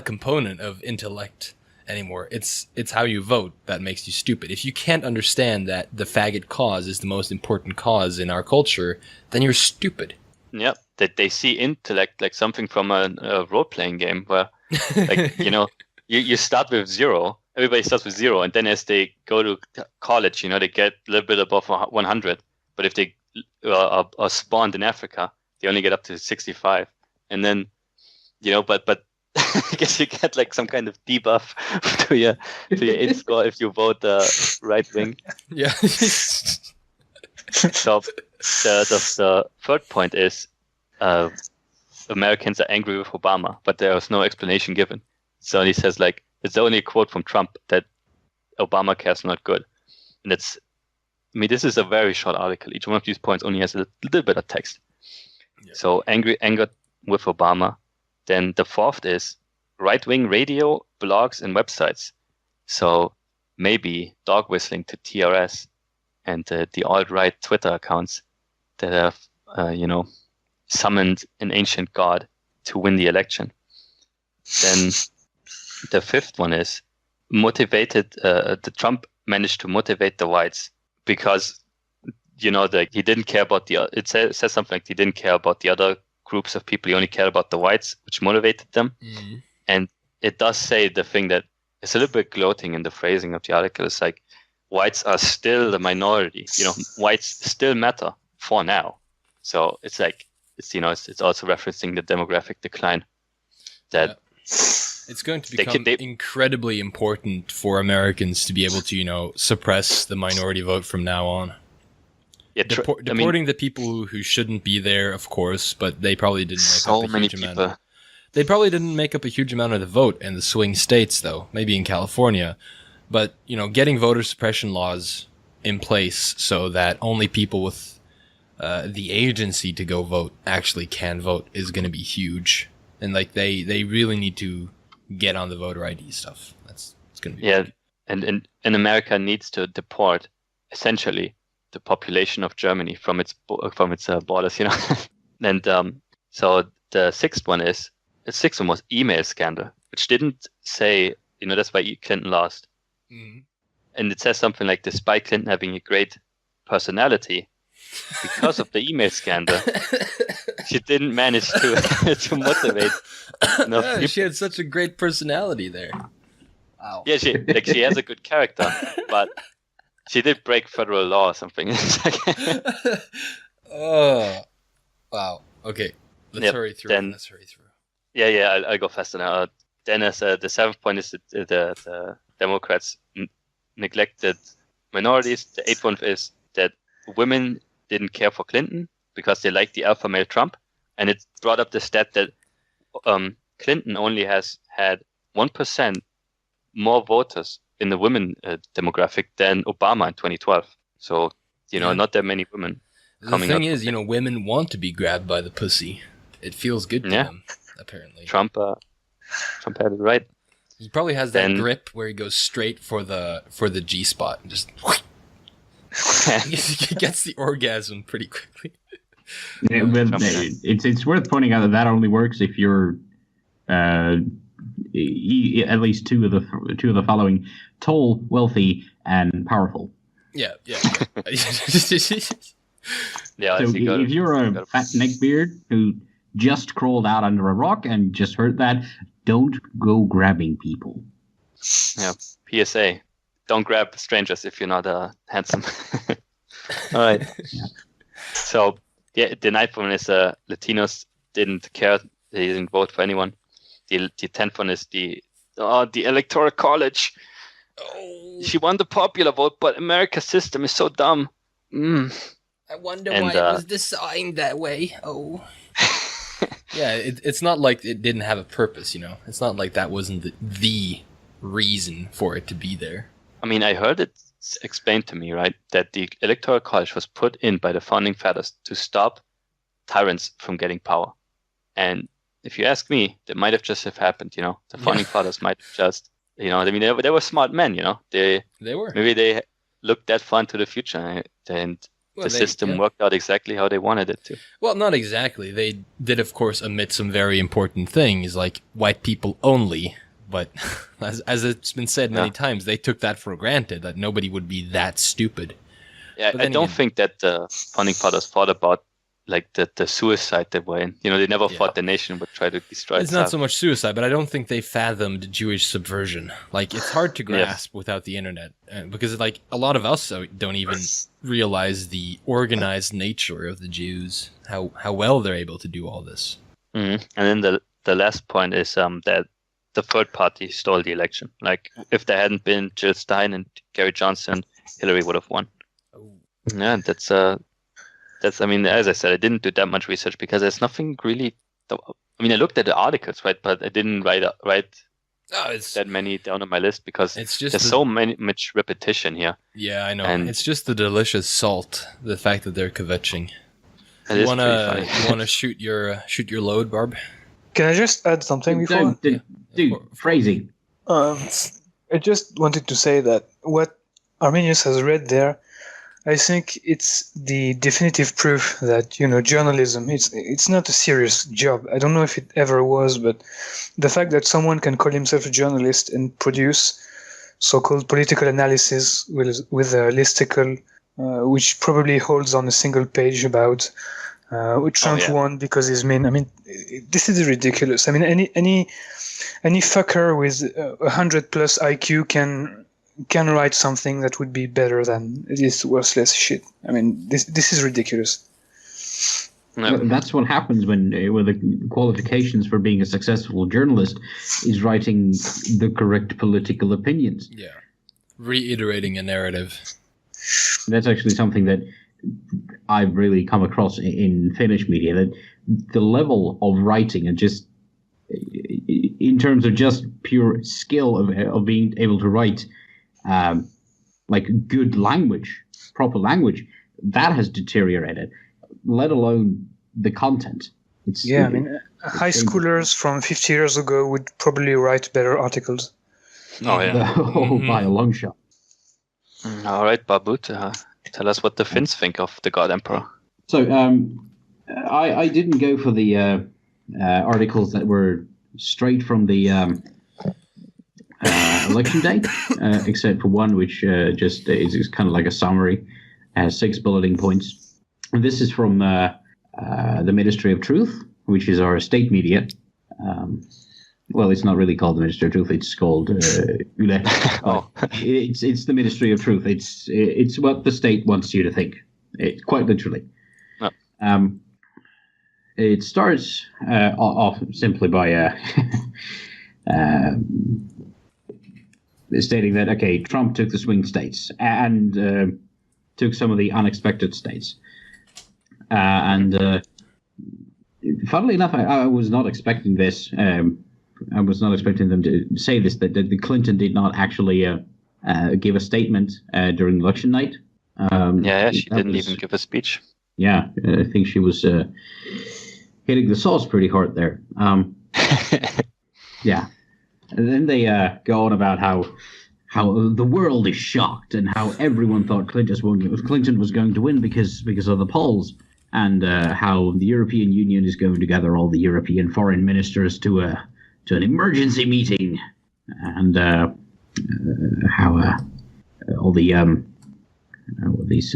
Speaker 3: component of intellect anymore. It's how you vote that makes you stupid. If you can't understand that the faggot cause is the most important cause in our culture, then you're stupid.
Speaker 2: Yep, that they see intellect like something from a role-playing game where, like, you start with 0. Everybody starts with 0, and then as they go to college, they get a little bit above 100. But if they are spawned in Africa, they only get up to 65. And then, but I guess you get like some kind of debuff to your int score if you vote right wing.
Speaker 3: Yeah.
Speaker 2: So the third point is Americans are angry with Obama, but there was no explanation given. So he says, like, it's only a quote from Trump that Obamacare is not good. And this is a very short article. Each one of these points only has a little bit of text. Yeah. So anger with Obama. Then the fourth is right-wing radio, blogs, and websites. So maybe dog whistling to TRS and the alt-right Twitter accounts that have, summoned an ancient god to win the election. Then the fifth one is the Trump managed to motivate the whites because, he didn't care about it says something like he didn't care about the other groups of people. He only cared about the whites, which motivated them. Mm-hmm. And it does say the thing that is a little bit gloating in the phrasing of the article. It's like, whites are still the minority. Whites still matter for now. So it's like, it's also referencing the demographic decline. That
Speaker 3: it's going to become incredibly important for Americans to be able to, suppress the minority vote from now on. Yeah, deporting the people who shouldn't be there, of course, but they probably didn't make up a huge amount. They probably didn't make up a huge amount of the vote in the swing states, though. Maybe in California. But, getting voter suppression laws in place so that only people with the agency to go vote actually can vote is going to be huge. And, like, they really need to get on the voter ID stuff. It's going to be big.
Speaker 2: And America needs to deport, essentially, the population of Germany from its borders, And so the sixth one was email scandal, which didn't say, that's why Clinton lost. Mm-hmm. And it says something like, despite Clinton having a great personality, because of the email scandal, she didn't manage to to motivate enough people.
Speaker 3: She had such a great personality there. Wow.
Speaker 2: Yeah, she has a good character, but she did break federal law or something.
Speaker 3: Oh, wow. Okay, let's hurry through.
Speaker 2: Yeah, I'll go faster now. Then, as the seventh point is the Democrats neglected minorities. The eighth one is that women didn't care for Clinton because they liked the alpha male Trump, and it brought up the stat that Clinton only has had 1% more voters in the women demographic than Obama in 2012. So, not that many women coming up.
Speaker 3: The thing is, women want to be grabbed by the pussy. It feels good to them, apparently.
Speaker 2: Trump had it right.
Speaker 3: He probably has that grip where he goes straight for the G spot and just he gets the orgasm pretty quickly.
Speaker 5: Yeah, but it's worth pointing out that only works if you're at least two of the following: tall, wealthy, and powerful.
Speaker 2: Yeah.
Speaker 5: So if you're a fat neckbeard who just crawled out under a rock and just heard that, don't go grabbing people.
Speaker 2: Yeah. PSA: don't grab strangers if you're not handsome. All right. Yeah. So the ninth one is Latinos didn't care; they didn't vote for anyone. The 10th one is the Electoral College. Oh. She won the popular vote, but America's system is so dumb.
Speaker 3: I wonder why it was designed that way. Oh. Yeah, it's not like it didn't have a purpose, It's not like that wasn't the reason for it to be there.
Speaker 2: I mean, I heard it explained to me, right, that the Electoral College was put in by the founding fathers to stop tyrants from getting power. And if you ask me, that might have just have happened, The founding fathers might have just, I mean, they were smart men, They were. Maybe they looked that far into the future and the system worked out exactly how they wanted it to.
Speaker 3: Well, not exactly. They did, of course, omit some very important things, like white people only. But as it's been said many times, they took that for granted, that nobody would be that stupid.
Speaker 2: Yeah, I don't think that the founding fathers thought about like the suicide they were in. They never thought the nation would try to destroy itself.
Speaker 3: It's not so much suicide, but I don't think they fathomed Jewish subversion. Like, it's hard to grasp without the internet, because like a lot of us don't even realize the organized nature of the Jews, how well they're able to do all this.
Speaker 2: Mm-hmm. And then the last point is that the third party stole the election. Like, if there hadn't been Jill Stein and Gary Johnson, Hillary would have won. Oh. Yeah, that's I mean, as I said, I didn't do that much research because there's nothing really. I mean, I looked at the articles, right, but I didn't write that many down on my list because there's so much repetition here.
Speaker 3: Yeah, I know. And it's just the delicious salt, the fact that they're kvetching.
Speaker 2: You
Speaker 3: wanna shoot your load, Barb?
Speaker 4: Can I just add something before?
Speaker 5: Dude, phrasing.
Speaker 4: I just wanted to say that what Arminius has read there, I think it's the definitive proof that, journalism, it's not a serious job. I don't know if it ever was, but the fact that someone can call himself a journalist and produce so-called political analysis with a listicle, which probably holds on a single page about Trump won because he's mean. I mean, this is ridiculous. I mean, any fucker with 100+ IQ can write something that would be better than this worthless shit. I mean, this is ridiculous.
Speaker 5: No. That's what happens when the qualifications for being a successful journalist is writing the correct political opinions.
Speaker 3: Yeah, reiterating a narrative.
Speaker 5: That's actually something that I've really come across in Finnish media, that the level of writing and just in terms of just pure skill of being able to write like good language, proper language, that has deteriorated, let alone the content.
Speaker 4: I mean, high schoolers from 50 years ago would probably write better articles.
Speaker 2: Oh, yeah.
Speaker 5: By a long shot.
Speaker 2: All right, Barbute, tell us what the Finns think of the God Emperor.
Speaker 5: So, I didn't go for the articles that were straight from the election day, except for one which just is kind of like a summary, has 6 bulleting points. And this is from the Ministry of Truth, which is our state media. Well, it's not really called the Ministry of Truth. It's called Yle. It's the Ministry of Truth. It's what the state wants you to think. Quite literally. Oh. It starts off simply by stating that, okay, Trump took the swing states and took some of the unexpected states. And funnily enough, I was not expecting this. I was not expecting them to say this, that the Clinton did not actually give a statement during election night.
Speaker 2: She didn't even give a speech.
Speaker 5: Yeah, I think she was hitting the sauce pretty hard there. Yeah. And then they go on about how the world is shocked and how everyone thought Clinton was going to win because of the polls, and how the European Union is going to gather all the European foreign ministers to an emergency meeting, and how all the these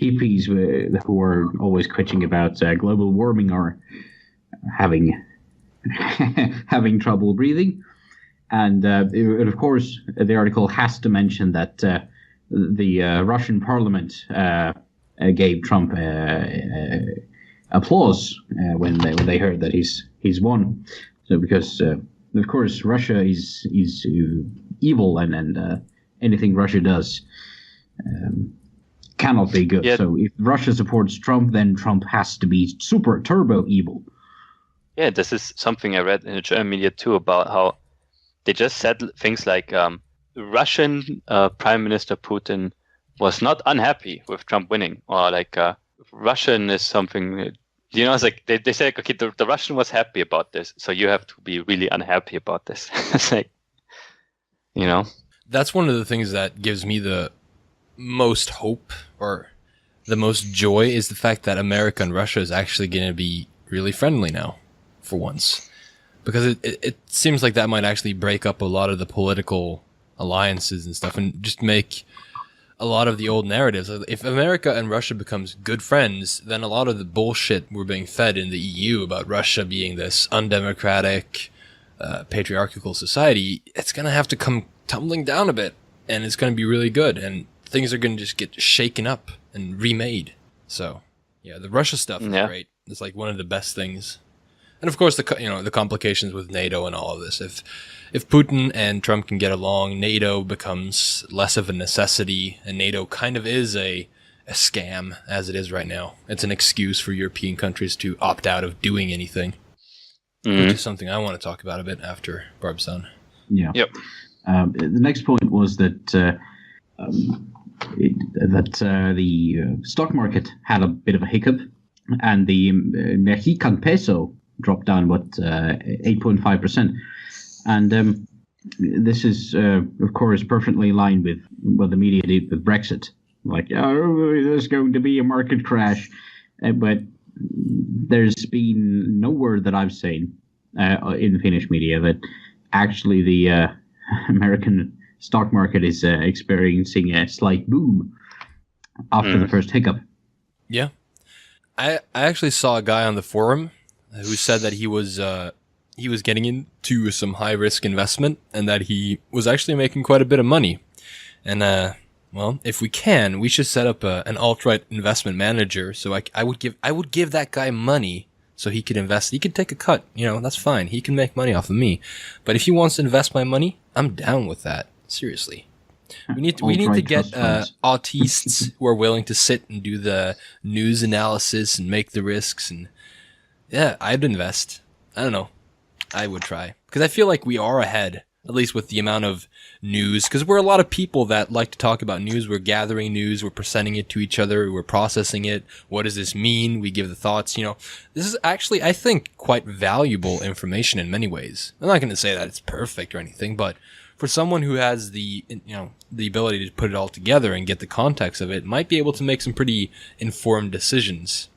Speaker 5: hippies who are always bitching about global warming are having trouble breathing. And of course, the article has to mention that the Russian parliament gave Trump applause when they heard that he's won. So because of course Russia is evil, and anything Russia does cannot be good. Yeah. So if Russia supports Trump, then Trump has to be super turbo evil.
Speaker 2: Yeah, this is something I read in the German media too, about how they just said things like Russian Prime Minister Putin was not unhappy with Trump winning, or like Russian is something, it's like they say, okay, the Russian was happy about this, so you have to be really unhappy about this. It's like,
Speaker 3: That's one of the things that gives me the most hope, or the most joy, is the fact that America and Russia is actually going to be really friendly now, for once. Because it seems like that might actually break up a lot of the political alliances and stuff, and just make a lot of the old narratives. If America and Russia becomes good friends, then a lot of the bullshit we're being fed in the EU about Russia being this undemocratic, patriarchal society, it's going to have to come tumbling down a bit, and it's going to be really good, and things are going to just get shaken up and remade. So, yeah, the Russia stuff is great. It's like one of the best things. And of course, the complications with NATO and all of this. If Putin and Trump can get along, NATO becomes less of a necessity, and NATO kind of is a scam as it is right now. It's an excuse for European countries to opt out of doing anything, which is something I want to talk about a bit after Barb's done.
Speaker 5: Yeah.
Speaker 2: Yep.
Speaker 5: The next point was that the stock market had a bit of a hiccup, and the Mexican peso dropped down 8.5%, and this is of course perfectly in line with what the media did with Brexit. Like, there's going to be a market crash, but there's been no word that I've seen in Finnish media that actually the American stock market is experiencing a slight boom after the first hiccup.
Speaker 3: Yeah, I actually saw a guy on the forum who said that he was getting into some high risk investment, and that he was actually making quite a bit of money. And well, if we can, we should set up an alt-right investment manager. So I would give that guy money so he could invest. He could take a cut. That's fine. He can make money off of me. But if he wants to invest my money, I'm down with that. Seriously. We need to get autists who are willing to sit and do the news analysis and make the risks. And yeah, I'd invest. I don't know. I would try, because I feel like we are ahead, at least with the amount of news, because we're a lot of people that like to talk about news. We're gathering news, we're presenting it to each other, we're processing it. What does this mean? We give the thoughts. This is actually, I think, quite valuable information in many ways. I'm not going to say that it's perfect or anything, but for someone who has the ability to put it all together and get the context of it, might be able to make some pretty informed decisions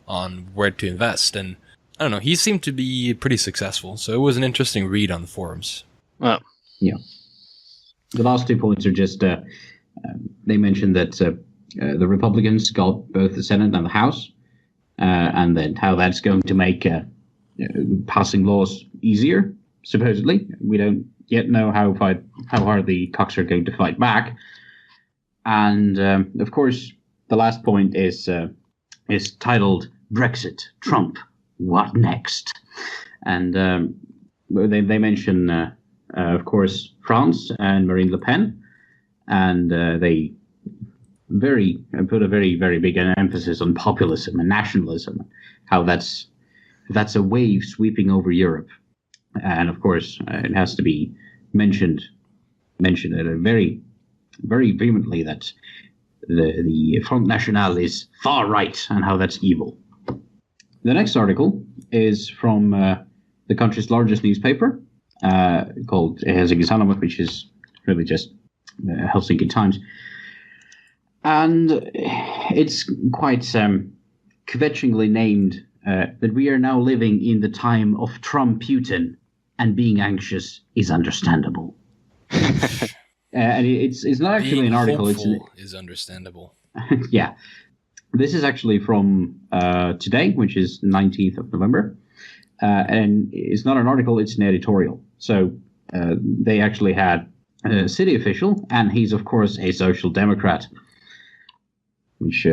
Speaker 3: on where to invest. And I don't know, he seemed to be pretty successful, so it was an interesting read on the forums.
Speaker 5: Well, yeah. The last 2 points are just, they mentioned that the Republicans got both the Senate and the House, and then how that's going to make passing laws easier. Supposedly, we don't yet know how hard the Cox are going to fight back. And of course, the last point is titled "Brexit, Trump, What Next?" And they mention, of course, France and Marine Le Pen, and they put a very, very big emphasis on populism and nationalism, how that's a wave sweeping over Europe. And of course, it has to be mentioned very, very vehemently that the Front National is far right and how that's evil. The next article is from the country's largest newspaper, called Helsingin Sanomat, which is really just Helsinki Times. And it's quite kvetchingly named that we are now living in the time of Trump Putin, and being anxious is understandable. And it's not actually
Speaker 3: Being
Speaker 5: an article.
Speaker 3: hopeful is understandable.
Speaker 5: Yeah. This is actually from today, which is 19th of November. And it's not an article, it's an editorial. So they actually had a city official, and he's, of course, a social democrat, which,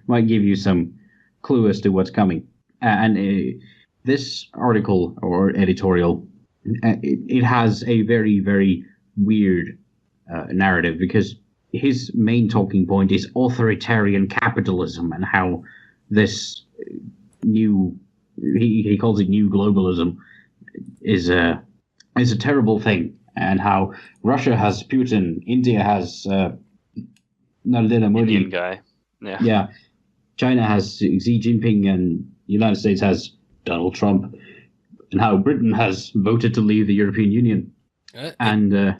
Speaker 5: might give you some clue as to what's coming. And this article or editorial, it has a very, very weird narrative, because his main talking point is authoritarian capitalism and how this new, he calls it new globalism, is a terrible thing, and how Russia has Putin, India has Narendra Modi,
Speaker 2: Indian guy. Yeah.
Speaker 5: yeah, China has Xi Jinping, and the United States has Donald Trump, and how Britain has voted to leave the European Union. And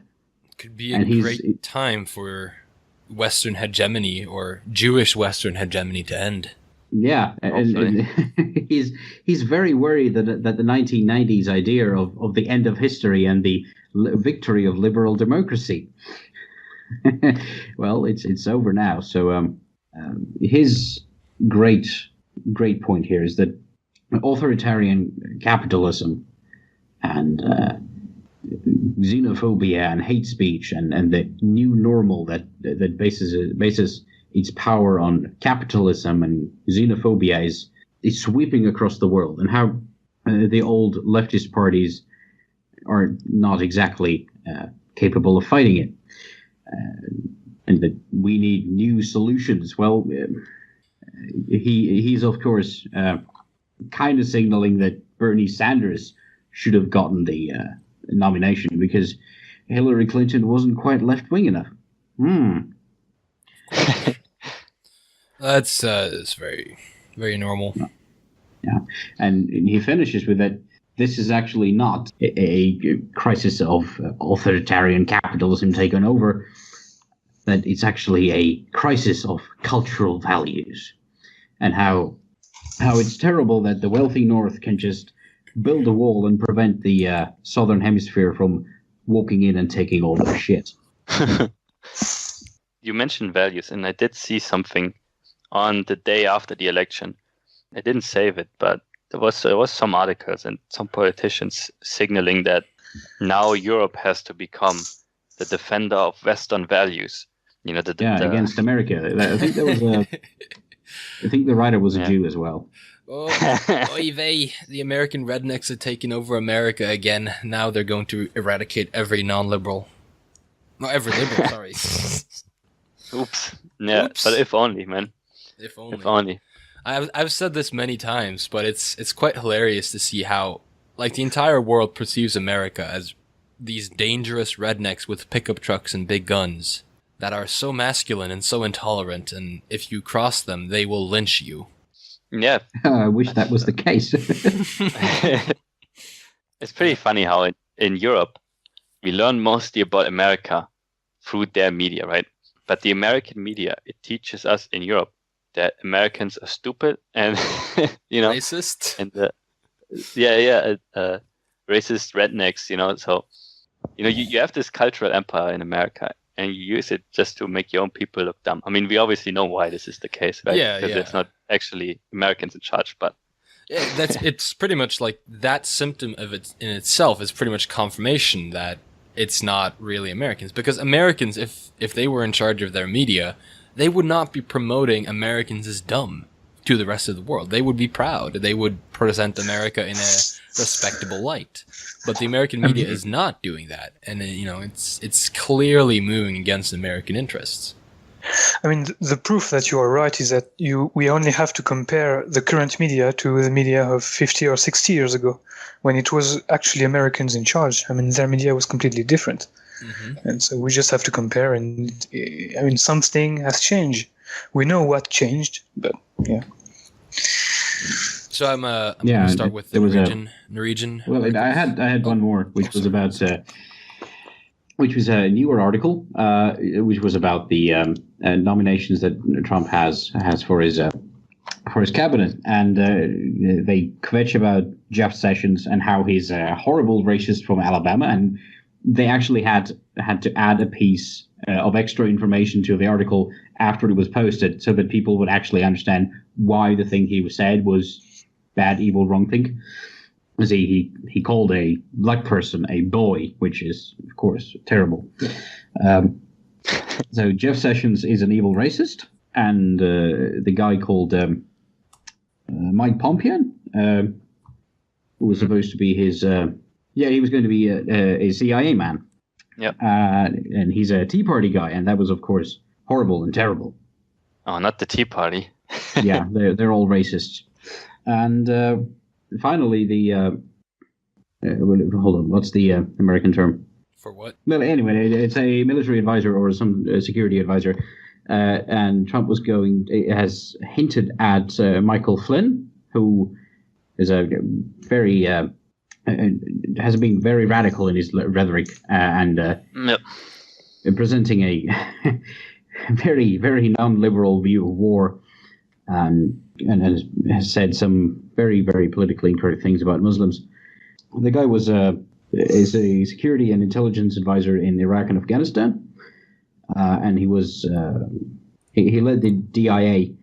Speaker 3: could be a great time for Western hegemony, or Jewish Western hegemony, to end.
Speaker 5: Yeah, and he's very worried that the 1990s idea of the end of history and the victory of liberal democracy. Well, it's over now. So his great point here is that authoritarian capitalism and xenophobia and hate speech and the new normal that bases its power on capitalism and xenophobia is sweeping across the world, and how the old leftist parties are not exactly capable of fighting it, and that we need new solutions. Well, he's of course kind of signaling that Bernie Sanders should have gotten the nomination because Hillary Clinton wasn't quite left-wing enough.
Speaker 3: That's very, very normal.
Speaker 5: Yeah, and he finishes with that. This is actually not a crisis of authoritarian capitalism taken over. That it's actually a crisis of cultural values, and how it's terrible that the wealthy North can just build a wall and prevent the Southern Hemisphere from walking in and taking all their shit.
Speaker 2: You mentioned values, and I did see something on the day after the election. I didn't save it, but there was some articles and some politicians signaling that now Europe has to become the defender of Western values. You know,
Speaker 5: against America. I think there was I think the writer was a Jew as well.
Speaker 3: Oh, oy vey, the American rednecks are taking over America again. Now they're going to eradicate every non-liberal. Not every liberal, sorry.
Speaker 2: Oops. Yeah,
Speaker 3: Oops.
Speaker 2: But if only, man.
Speaker 3: If only.
Speaker 2: If only.
Speaker 3: I've said this many times, but it's quite hilarious to see how, like, the entire world perceives America as these dangerous rednecks with pickup trucks and big guns that are so masculine and so intolerant, and if you cross them, they will lynch you.
Speaker 2: Yeah.
Speaker 5: I wish that was the case.
Speaker 2: It's pretty funny how in Europe, we learn mostly about America through their media, right? But the American media, it teaches us in Europe that Americans are stupid and, you know,
Speaker 3: racist.
Speaker 2: And racist rednecks, you know. So, you know, you have this cultural empire in America, and you use it just to make your own people look dumb. I mean, we obviously know why this is the case, right?
Speaker 3: Yeah,
Speaker 2: because
Speaker 3: yeah.
Speaker 2: there's not actually Americans in charge, but
Speaker 3: It's pretty much like that symptom of it in itself is pretty much confirmation that it's not really Americans. Because Americans, if they were in charge of their media, they would not be promoting Americans as dumb to the rest of the world. They would be proud. They would present America in a respectable light. But the American media is not doing that, and it's clearly moving against American interests.
Speaker 4: I mean, the proof that you are right is that we only have to compare the current media to the media of 50 or 60 years ago, when it was actually Americans in charge. I mean, their media was completely different. Mm-hmm. And so we just have to compare, and I mean, something has changed. We know what changed, but yeah.
Speaker 3: So I'm going to start with the Norwegian.
Speaker 5: Well, I had one more, which was about... which was a newer article, which was about the nominations that Trump has for his cabinet, and they kvetch about Jeff Sessions and how he's a horrible racist from Alabama, and they actually had to add a piece of extra information to the article after it was posted, so that people would actually understand why the thing he said was bad, evil, wrong thing. He called a black person a boy, which is, of course, terrible. So Jeff Sessions is an evil racist, and the guy called Mike Pompeo, who was supposed to be his... he was going to be a CIA man.
Speaker 2: Yep.
Speaker 5: And he's a Tea Party guy, and that was, of course, horrible and terrible.
Speaker 2: Oh, not the Tea Party.
Speaker 5: Yeah, they're all racists. And... finally, hold on. What's the American term
Speaker 3: for what?
Speaker 5: Well, anyway, it's a military advisor or some security advisor, and Trump has hinted at Michael Flynn, who is a very has been very radical in his rhetoric and presenting a very, very non-liberal view of war. And has said some very, very politically incorrect things about Muslims. The guy is a security and intelligence advisor in Iraq and Afghanistan, and he was he led the DIA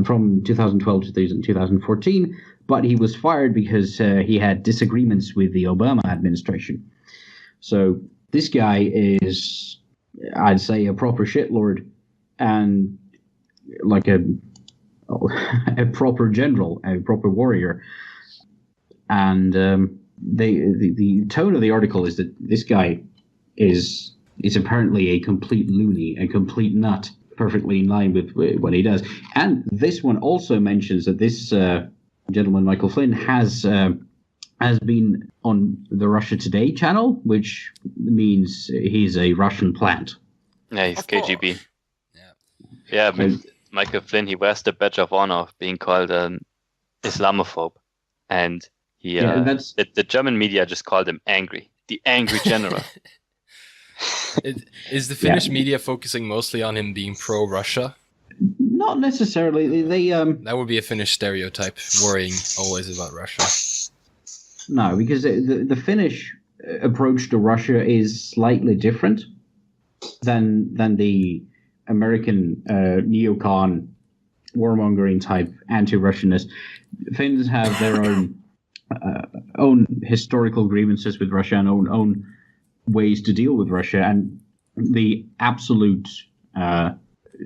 Speaker 5: from 2012 to 2014, but he was fired because he had disagreements with the Obama administration. So this guy is, I'd say, a proper shitlord, and like a proper general, a proper warrior. And the tone of the article is that this guy is apparently a complete loony, a complete nut, perfectly in line with what he does. And this one also mentions that this gentleman, Michael Flynn, has been on the Russia Today channel, which means he's a Russian plant.
Speaker 2: Yeah, he's KGB. Yeah, but Michael Flynn, he wears the badge of honor of being called an Islamophobe, and the German media just called him angry, the angry general.
Speaker 3: Is the Finnish media focusing mostly on him being pro-Russia?
Speaker 5: Not necessarily. They
Speaker 3: that would be a Finnish stereotype, worrying always about Russia.
Speaker 5: No, because the Finnish approach to Russia is slightly different than the American neocon, warmongering type anti-Russianist. Finns have their own historical grievances with Russia and own ways to deal with Russia, and the absolute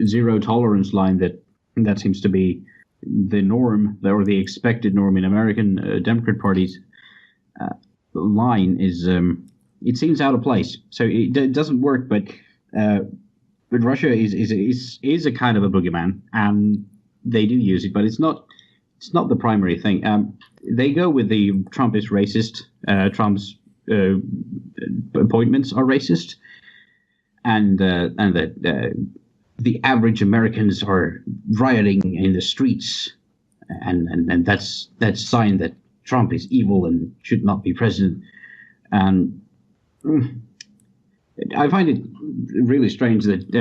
Speaker 5: zero tolerance line that seems to be the norm, or the expected norm in American Democrat parties line is it seems out of place. So it doesn't work, but Russia is a kind of a boogeyman, and they do use it, but it's not the primary thing. They go with the Trump is racist. Trump's appointments are racist, and that the average Americans are rioting in the streets, and that's a sign that Trump is evil and should not be president. And I find it really strange that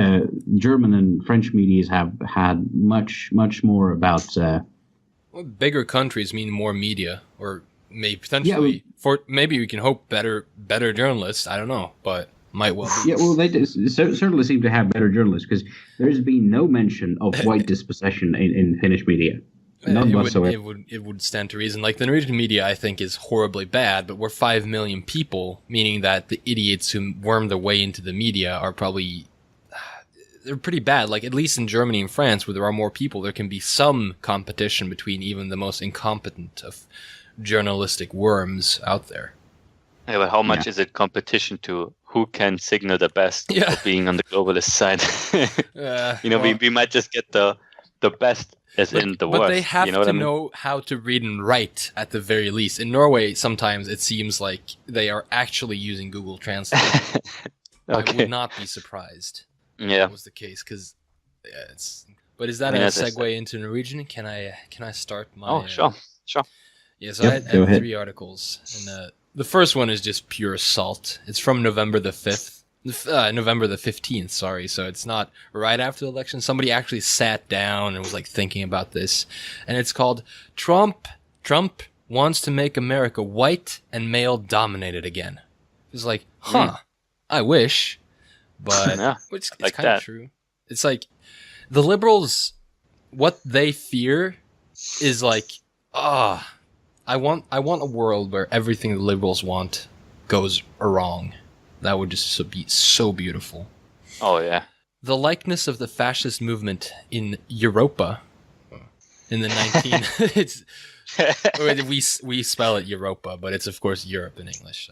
Speaker 5: German and French medias have had much more about.
Speaker 3: Well, bigger countries mean more media, or maybe potentially maybe we can hope better journalists. I don't know, but Might well be.
Speaker 5: Yeah, well, they certainly seem to have better journalists because there's been no mention of white dispossession in Finnish media. None whatsoever.
Speaker 3: It would stand to reason. Like, the Norwegian media, I think, is horribly bad, but we're 5 million people, meaning that the idiots who worm their way into the media are probably... They're pretty bad. Like, at least in Germany and France, where there are more people, there can be some competition between even the most incompetent of journalistic worms out there.
Speaker 2: Yeah, but how much is it competition to who can signal the best for being on the globalist side? We might just get the best in the worst.
Speaker 3: But they have to
Speaker 2: I mean?
Speaker 3: know how to read and write at the very least. In Norway, sometimes it seems like they are actually using Google Translate.
Speaker 2: Okay.
Speaker 3: I would not be surprised.
Speaker 2: Yeah,
Speaker 3: that was the case because it's. But is that a segue into Norwegian? Can I start my?
Speaker 2: Oh, sure.
Speaker 3: Yeah, so I had 3 articles, and the first one is just pure salt. It's from November the 15th. Sorry, so it's not right after the election. Somebody actually sat down and was like thinking about this, and it's called Trump wants to make America white and male dominated again. It's like, I wish. But which is like kind of true. It's like the liberals, what they fear is like, I want a world where everything the liberals want goes wrong. That would just be so beautiful.
Speaker 2: Oh yeah.
Speaker 3: The likeness of the fascist movement in Europa in the we spell it Europa, but it's of course Europe in English.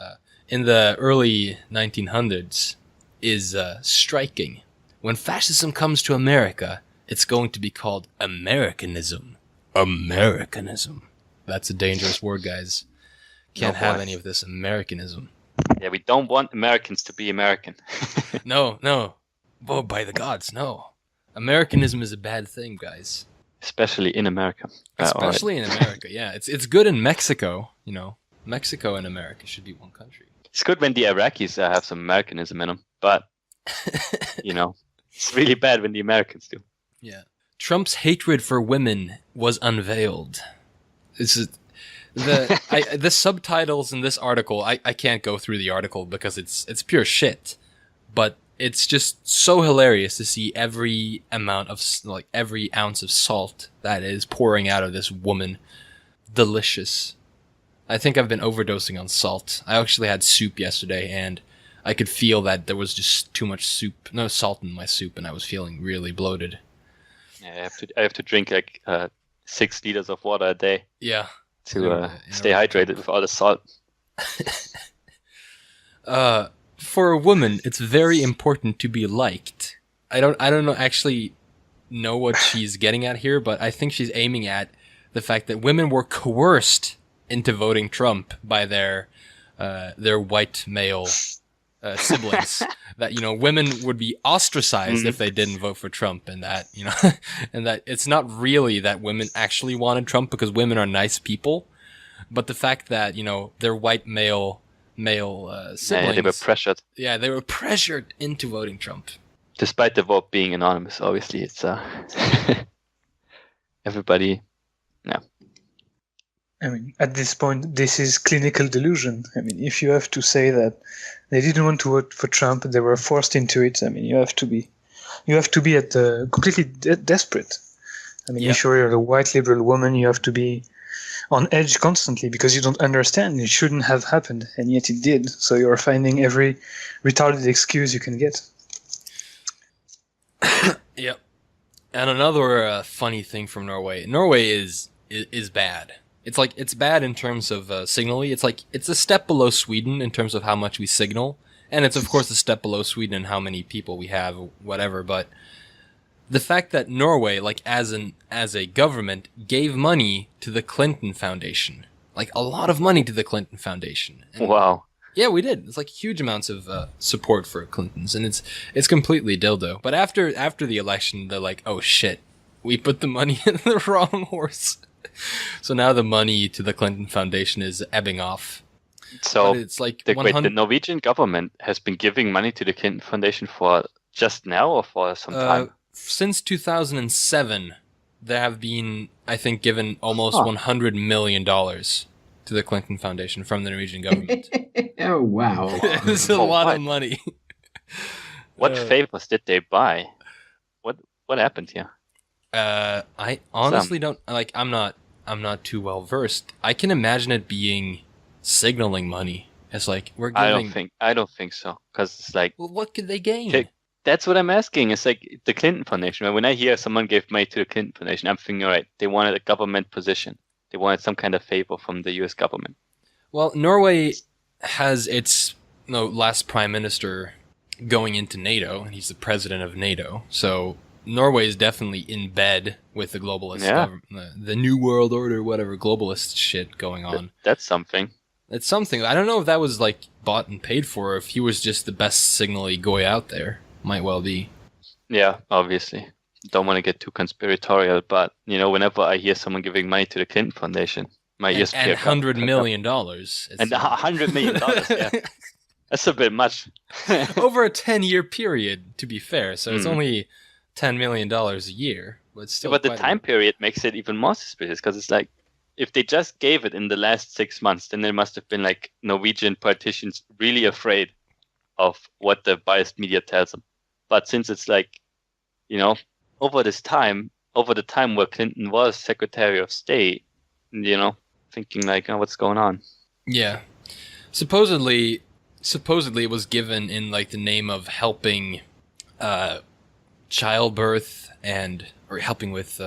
Speaker 3: In the early 1900s. Is striking. When fascism comes to America, it's going to be called Americanism. Americanism. That's a dangerous word, guys. Can't have any of this Americanism.
Speaker 2: Yeah, we don't want Americans to be American.
Speaker 3: No. Oh, by the gods, no. Americanism is a bad thing, guys.
Speaker 2: Especially in America.
Speaker 3: Especially in America, yeah. It's good in Mexico, Mexico and America should be one country.
Speaker 2: It's good when the Iraqis have some Americanism in them, but, it's really bad when the Americans do.
Speaker 3: Yeah. Trump's hatred for women was unveiled. The subtitles in this article, I can't go through the article because it's pure shit, but it's just so hilarious to see every ounce of salt that is pouring out of this woman. Delicious. I think I've been overdosing on salt. I actually had soup yesterday, and I could feel that there was just too much salt in my soup, and I was feeling really bloated.
Speaker 2: Yeah, I have to drink like 6 liters of water a day.
Speaker 3: Yeah.
Speaker 2: To stay hydrated with all the salt.
Speaker 3: For a woman, it's very important to be liked. I don't know what she's getting at here, but I think she's aiming at the fact that women were coerced into voting Trump by their white male siblings. That women would be ostracized if they didn't vote for Trump, and that and that it's not really that women actually wanted Trump because women are nice people, but the fact that their white male siblings,
Speaker 2: they were pressured.
Speaker 3: Yeah, they were pressured into voting Trump.
Speaker 2: Despite the vote being anonymous, obviously it's everybody. No.
Speaker 4: I mean, at this point, this is clinical delusion. I mean, if you have to say that they didn't want to vote for Trump, they were forced into it. I mean, you have to be at completely desperate. I mean, if you're a white liberal woman, you have to be on edge constantly because you don't understand. It shouldn't have happened, and yet it did. So you're finding every retarded excuse you can get.
Speaker 3: Yep. And another funny thing from Norway. Norway is bad. It's bad in terms of signally. It's a step below Sweden in terms of how much we signal, and it's of course a step below Sweden in how many people we have, whatever. But the fact that Norway, as a government, gave money to the Clinton Foundation, a lot of money to the Clinton Foundation. And
Speaker 2: wow.
Speaker 3: Yeah, we did. It's huge amounts of support for Clintons, and it's completely dildo. But after the election, they're like, oh shit, we put the money in the wrong horse. So now the money to the Clinton Foundation is ebbing off.
Speaker 2: So
Speaker 3: but it's
Speaker 2: the Norwegian government has been giving money to the Clinton Foundation for just now or for some time?
Speaker 3: Since 2007, there have been, I think, given almost $100 million to the Clinton Foundation from the Norwegian government.
Speaker 5: Oh, wow.
Speaker 3: It's a lot of money.
Speaker 2: What favors did they buy? What happened here?
Speaker 3: I honestly don't like. I'm not too well versed. I can imagine it being signaling money. It's like we're giving.
Speaker 2: I don't think so, because it's like,
Speaker 3: Well, what could they gain?
Speaker 2: that's what I'm asking. It's like the Clinton Foundation. When I hear someone gave money to the Clinton Foundation, I'm thinking, all right, they wanted a government position. They wanted some kind of favor from the U.S. government.
Speaker 3: Well, Norway has its last prime minister going into NATO, and he's the president of NATO. So Norway is definitely in bed with the globalist government, the New World Order, whatever globalist shit going on.
Speaker 2: That's something.
Speaker 3: It's something. I don't know if that was like bought and paid for, or if he was just the best signal-y guy out there. Might well be. Yeah,
Speaker 2: obviously. Don't want to get too conspiratorial, but whenever I hear someone giving money to the Clinton Foundation, my ears
Speaker 3: and $100 million.
Speaker 2: And $100 million, yeah. That's a bit much.
Speaker 3: Over a 10-year period, to be fair. So it's only $10 million a year. But still,
Speaker 2: but the time period makes it even more suspicious, because it's like, if they just gave it in the last 6 months, then there must have been like Norwegian politicians really afraid of what the biased media tells them. But since it's like, over the time where Clinton was Secretary of State, thinking like, oh, what's going on?
Speaker 3: Yeah. Supposedly it was given in like the name of helping childbirth or helping with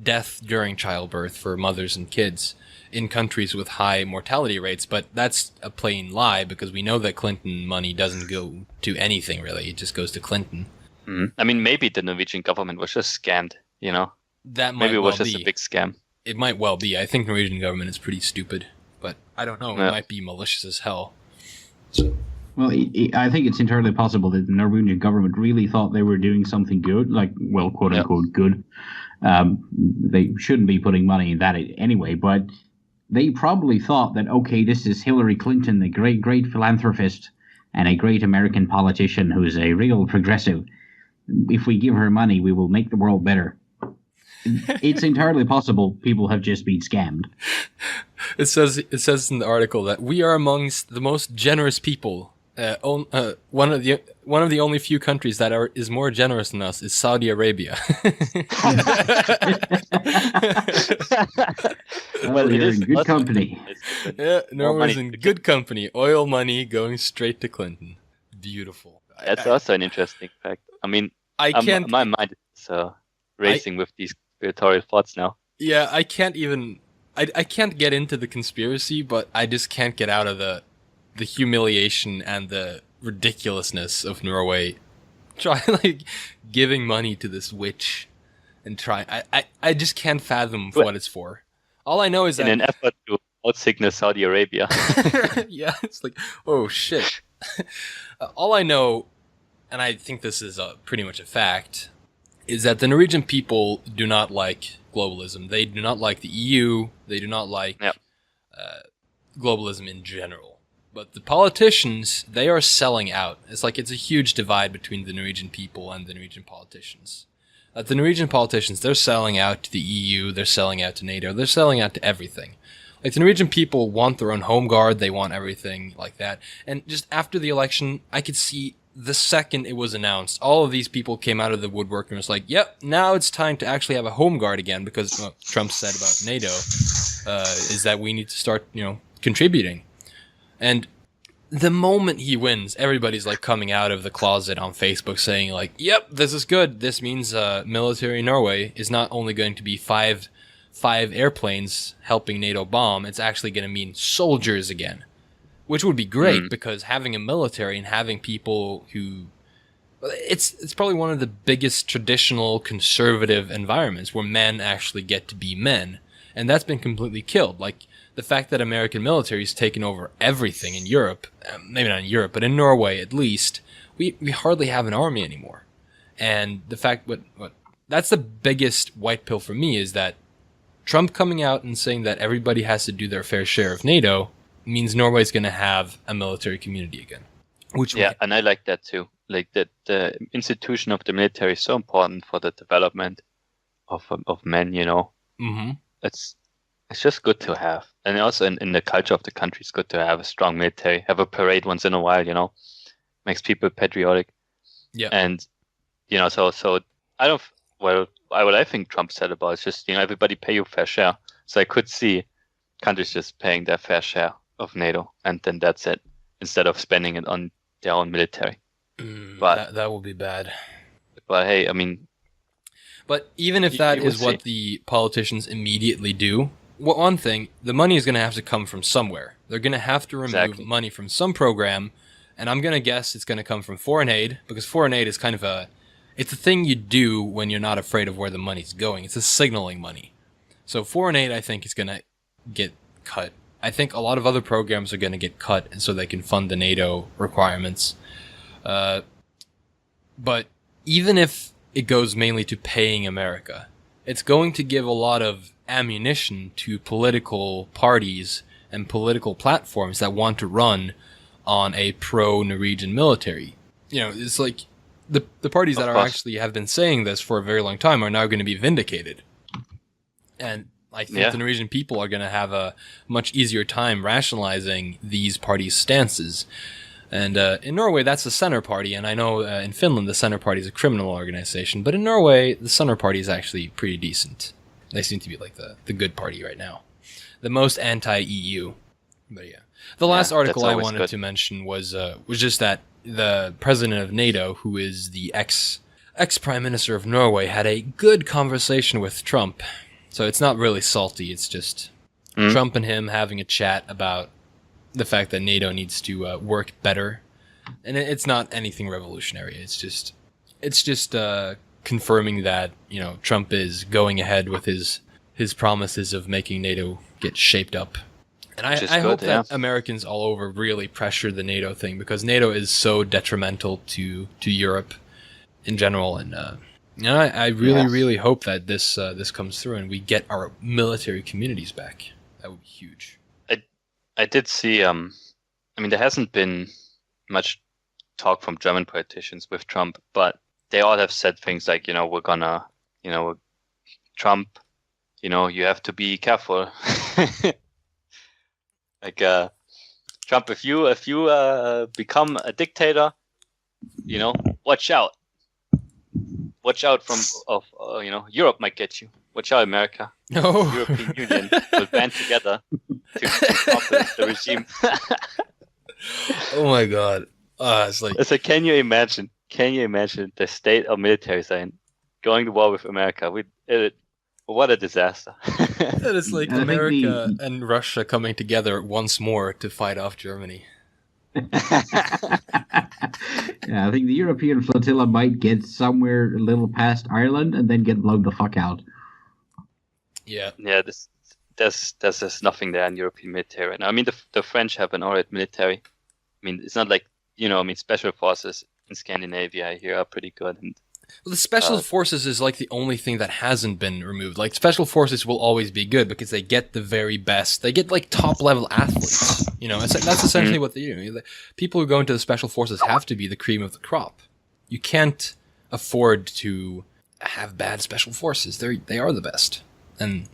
Speaker 3: death during childbirth for mothers and kids in countries with high mortality rates, but that's a plain lie, because we know that Clinton money doesn't go to anything really. It just goes to Clinton.
Speaker 2: I mean, maybe the Norwegian government was just scammed,
Speaker 3: That might
Speaker 2: maybe it was
Speaker 3: well
Speaker 2: just
Speaker 3: be.
Speaker 2: a big scam.
Speaker 3: It might well be. I think Norwegian government is pretty stupid, but I don't know. It might be malicious as hell. So.
Speaker 5: Well, I think it's entirely possible that the Norwegian government really thought they were doing something good, like, well, quote unquote good. They shouldn't be putting money in that anyway, but they probably thought that, okay, this is Hillary Clinton, a great, great philanthropist and a great American politician who's a real progressive. If we give her money, we will make the world better. It's entirely possible people have just been scammed.
Speaker 3: It says in the article that we are amongst the most generous people. One of the only few countries that is more generous than us is Saudi Arabia.
Speaker 5: Well, you're in good company.
Speaker 3: Yeah, Norway's in good company. Oil money going straight to Clinton. Beautiful.
Speaker 2: That's also an interesting fact. I mean, my mind is racing with these conspiratorial thoughts now.
Speaker 3: Yeah, I can't get into the conspiracy, but I just can't get out of the humiliation and the ridiculousness of Norway giving money to this witch and I just can't fathom what it's for. All I know is that
Speaker 2: in an effort to outsignal Saudi Arabia.
Speaker 3: Yeah, it's like, oh shit. All I know, and I think this is pretty much a fact, is that the Norwegian people do not like globalism. They do not like the EU. They do not like globalism in general. But the politicians, they are selling out. It's a huge divide between the Norwegian people and the Norwegian politicians. The Norwegian politicians, they're selling out to the EU, they're selling out to NATO, they're selling out to everything. Like, the Norwegian people want their own home guard, they want everything like that. And just after the election, I could see the second it was announced, all of these people came out of the woodwork and was like, yep, now it's time to actually have a home guard again, because what Trump said about NATO is that we need to start, contributing. And the moment he wins, everybody's coming out of the closet on Facebook saying yep, this is good. This means military Norway is not only going to be five airplanes helping NATO bomb, it's actually going to mean soldiers again, which would be great because having a military and having people who it's probably one of the biggest traditional conservative environments where men actually get to be men, and that's been completely killed. The fact that American military has taken over everything in Europe, maybe not in Europe, but in Norway at least, we hardly have an army anymore. And the fact that's the biggest white pill for me, is that Trump coming out and saying that everybody has to do their fair share of NATO means Norway's going to have a military community again.
Speaker 2: And I like that too. The institution of the military is so important for the development of men,
Speaker 3: Mm-hmm.
Speaker 2: It's just good to have. And also in the culture of the country, it's good to have a strong military, have a parade once in a while, makes people patriotic.
Speaker 3: Yeah.
Speaker 2: And so I don't. Well, what I think Trump said about is just everybody pay your fair share. So I could see countries just paying their fair share of NATO, and then that's it, instead of spending it on their own military. But
Speaker 3: that will be bad.
Speaker 2: But hey, I mean,
Speaker 3: but even if that is what the politicians immediately do, one thing, the money is going to have to come from somewhere. They're going to have to remove money from some program, and I'm going to guess it's going to come from foreign aid, because foreign aid is kind of it's a thing you do when you're not afraid of where the money's going. It's a signaling money. So foreign aid, I think, is going to get cut. I think a lot of other programs are going to get cut, and so they can fund the NATO requirements. But even if it goes mainly to paying America, it's going to give a lot of ammunition to political parties and political platforms that want to run on a pro-Norwegian military. It's like the parties that actually have been saying this for a very long time are now going to be vindicated. And I think the Norwegian people are going to have a much easier time rationalizing these parties' stances. And in Norway, that's the Center Party, and I know in Finland the Center Party is a criminal organization, but in Norway, the Center Party is actually pretty decent. They seem to be like the good party right now. The most anti-EU. But yeah. The last article I wanted to mention was just that the president of NATO, who is the ex-prime minister of Norway, had a good conversation with Trump. So it's not really salty, it's just Trump and him having a chat about the fact that NATO needs to work better. And it's not anything revolutionary. It's just confirming that, Trump is going ahead with his promises of making NATO get shaped up. And I hope that Americans all over really pressure the NATO thing, because NATO is so detrimental to Europe in general. And I really hope that this comes through and we get our military communities back. That would be huge.
Speaker 2: I did see. I mean, there hasn't been much talk from German politicians with Trump, but they all have said things like, we're gonna, Trump, you have to be careful. Like, Trump, if you become a dictator, watch out. Watch out Europe might get you. Watch out, America.
Speaker 3: No.
Speaker 2: The European Union will band together to topple the regime.
Speaker 3: Oh my God. It's like,
Speaker 2: can you imagine the state of military saying, going to war with America? What a disaster.
Speaker 3: That is like America and Russia coming together once more to fight off Germany.
Speaker 5: I think the European flotilla might get somewhere a little past Ireland and then get blown the fuck out.
Speaker 2: Yeah. There's nothing there in European military right now. I mean, the French have an alright military. I mean, it's not like, special forces in Scandinavia here are pretty good. And
Speaker 3: well, the special forces is like the only thing that hasn't been removed. Like, special forces will always be good because they get the very best. They get like top level athletes. That's essentially what they do. People who go into the special forces have to be the cream of the crop. You can't afford to have bad special forces. They are the best. And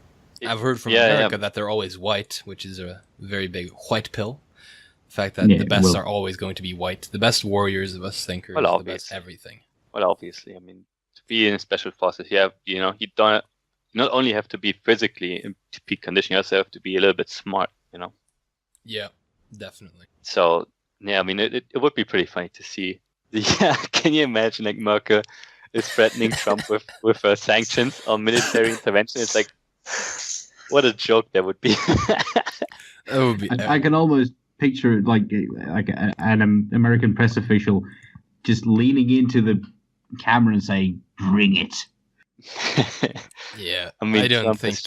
Speaker 3: I've heard from America that they're always white, which is a very big white pill. The fact that the best are always going to be white. The best warriors, the best thinkers, the best everything.
Speaker 2: Well, obviously, I mean, to be in special forces, you don't not only have to be physically in peak condition, you also have to be a little bit smart,
Speaker 3: Yeah, definitely.
Speaker 2: So, I mean, it would be pretty funny to see. Can you imagine, like, Merkel is threatening Trump with sanctions on military intervention? It's like, what a joke that would be.
Speaker 3: That would be.
Speaker 5: I can almost picture like an American press official just leaning into the camera and saying, "Bring it."
Speaker 3: Yeah, I mean, I don't think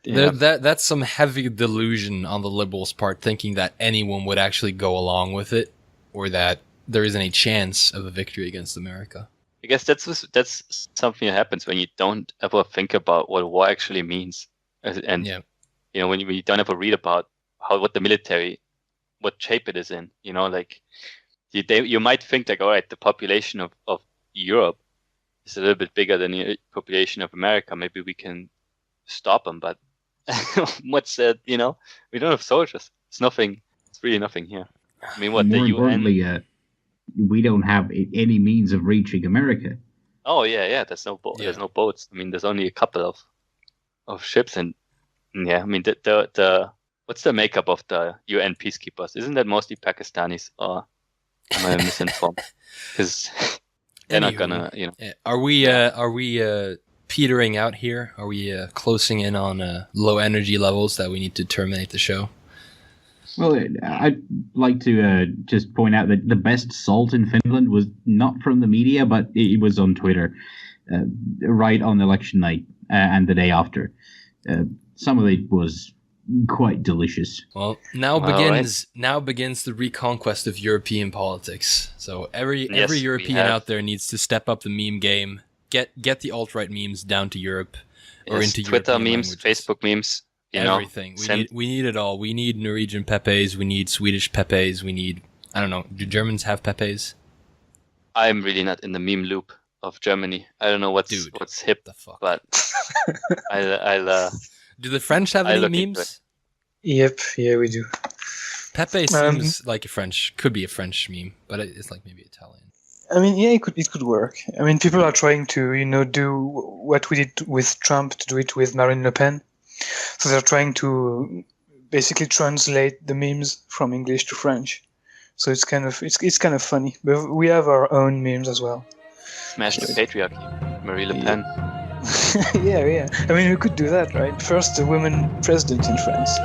Speaker 3: that's some heavy delusion on the liberals' part, thinking that anyone would actually go along with it, or that there isn't a chance of a victory against America.
Speaker 2: I guess that's something that happens when you don't ever think about what war actually means, and when you don't ever read about what the military, what shape it is in. Like you might think like, all right, the population of Europe is a little bit bigger than the population of America. Maybe we can stop them, but what's that? We don't have soldiers. It's nothing. It's really nothing here. I mean, what
Speaker 5: More
Speaker 2: the UN?
Speaker 5: we don't have any means of reaching America.
Speaker 2: Oh yeah. There's no there's no boats. I mean, there's only a couple of ships, and yeah, I mean the what's the makeup of the UN peacekeepers? Isn't that mostly Pakistanis, or am I misinformed? Because they're not gonna,
Speaker 3: Are we petering out here? Are we closing in on low energy levels that we need to terminate the show?
Speaker 5: Well, I'd like to just point out that the best salt in Finland was not from the media, but it was on Twitter, right on election night and the day after. Some of it was quite delicious.
Speaker 3: Well, now begins the reconquest of European politics. So every European out there needs to step up the meme game. Get the alt-right memes down to Europe or into
Speaker 2: Twitter
Speaker 3: European
Speaker 2: memes,
Speaker 3: languages.
Speaker 2: Facebook memes,
Speaker 3: everything. We need it all. We need Norwegian Pepes. We need Swedish Pepes. We need, I don't know. Do Germans have Pepes?
Speaker 2: I'm really not in the meme loop of Germany. I don't know what's hip,
Speaker 3: the fuck?
Speaker 2: But I'll
Speaker 3: do the French have any memes?
Speaker 4: Yep, yeah, we do.
Speaker 3: Pepe seems like a French, could be a French meme, but it's like maybe Italian.
Speaker 4: I mean, yeah, it could work. I mean, people are trying to, do what we did with Trump to do it with Marine Le Pen. So they're trying to basically translate the memes from English to French. So it's kind of funny. But we have our own memes as well.
Speaker 2: Smash the patriarchy, Marie Le Pen.
Speaker 4: Yeah. I mean, we could do that, right? First, a woman president in France.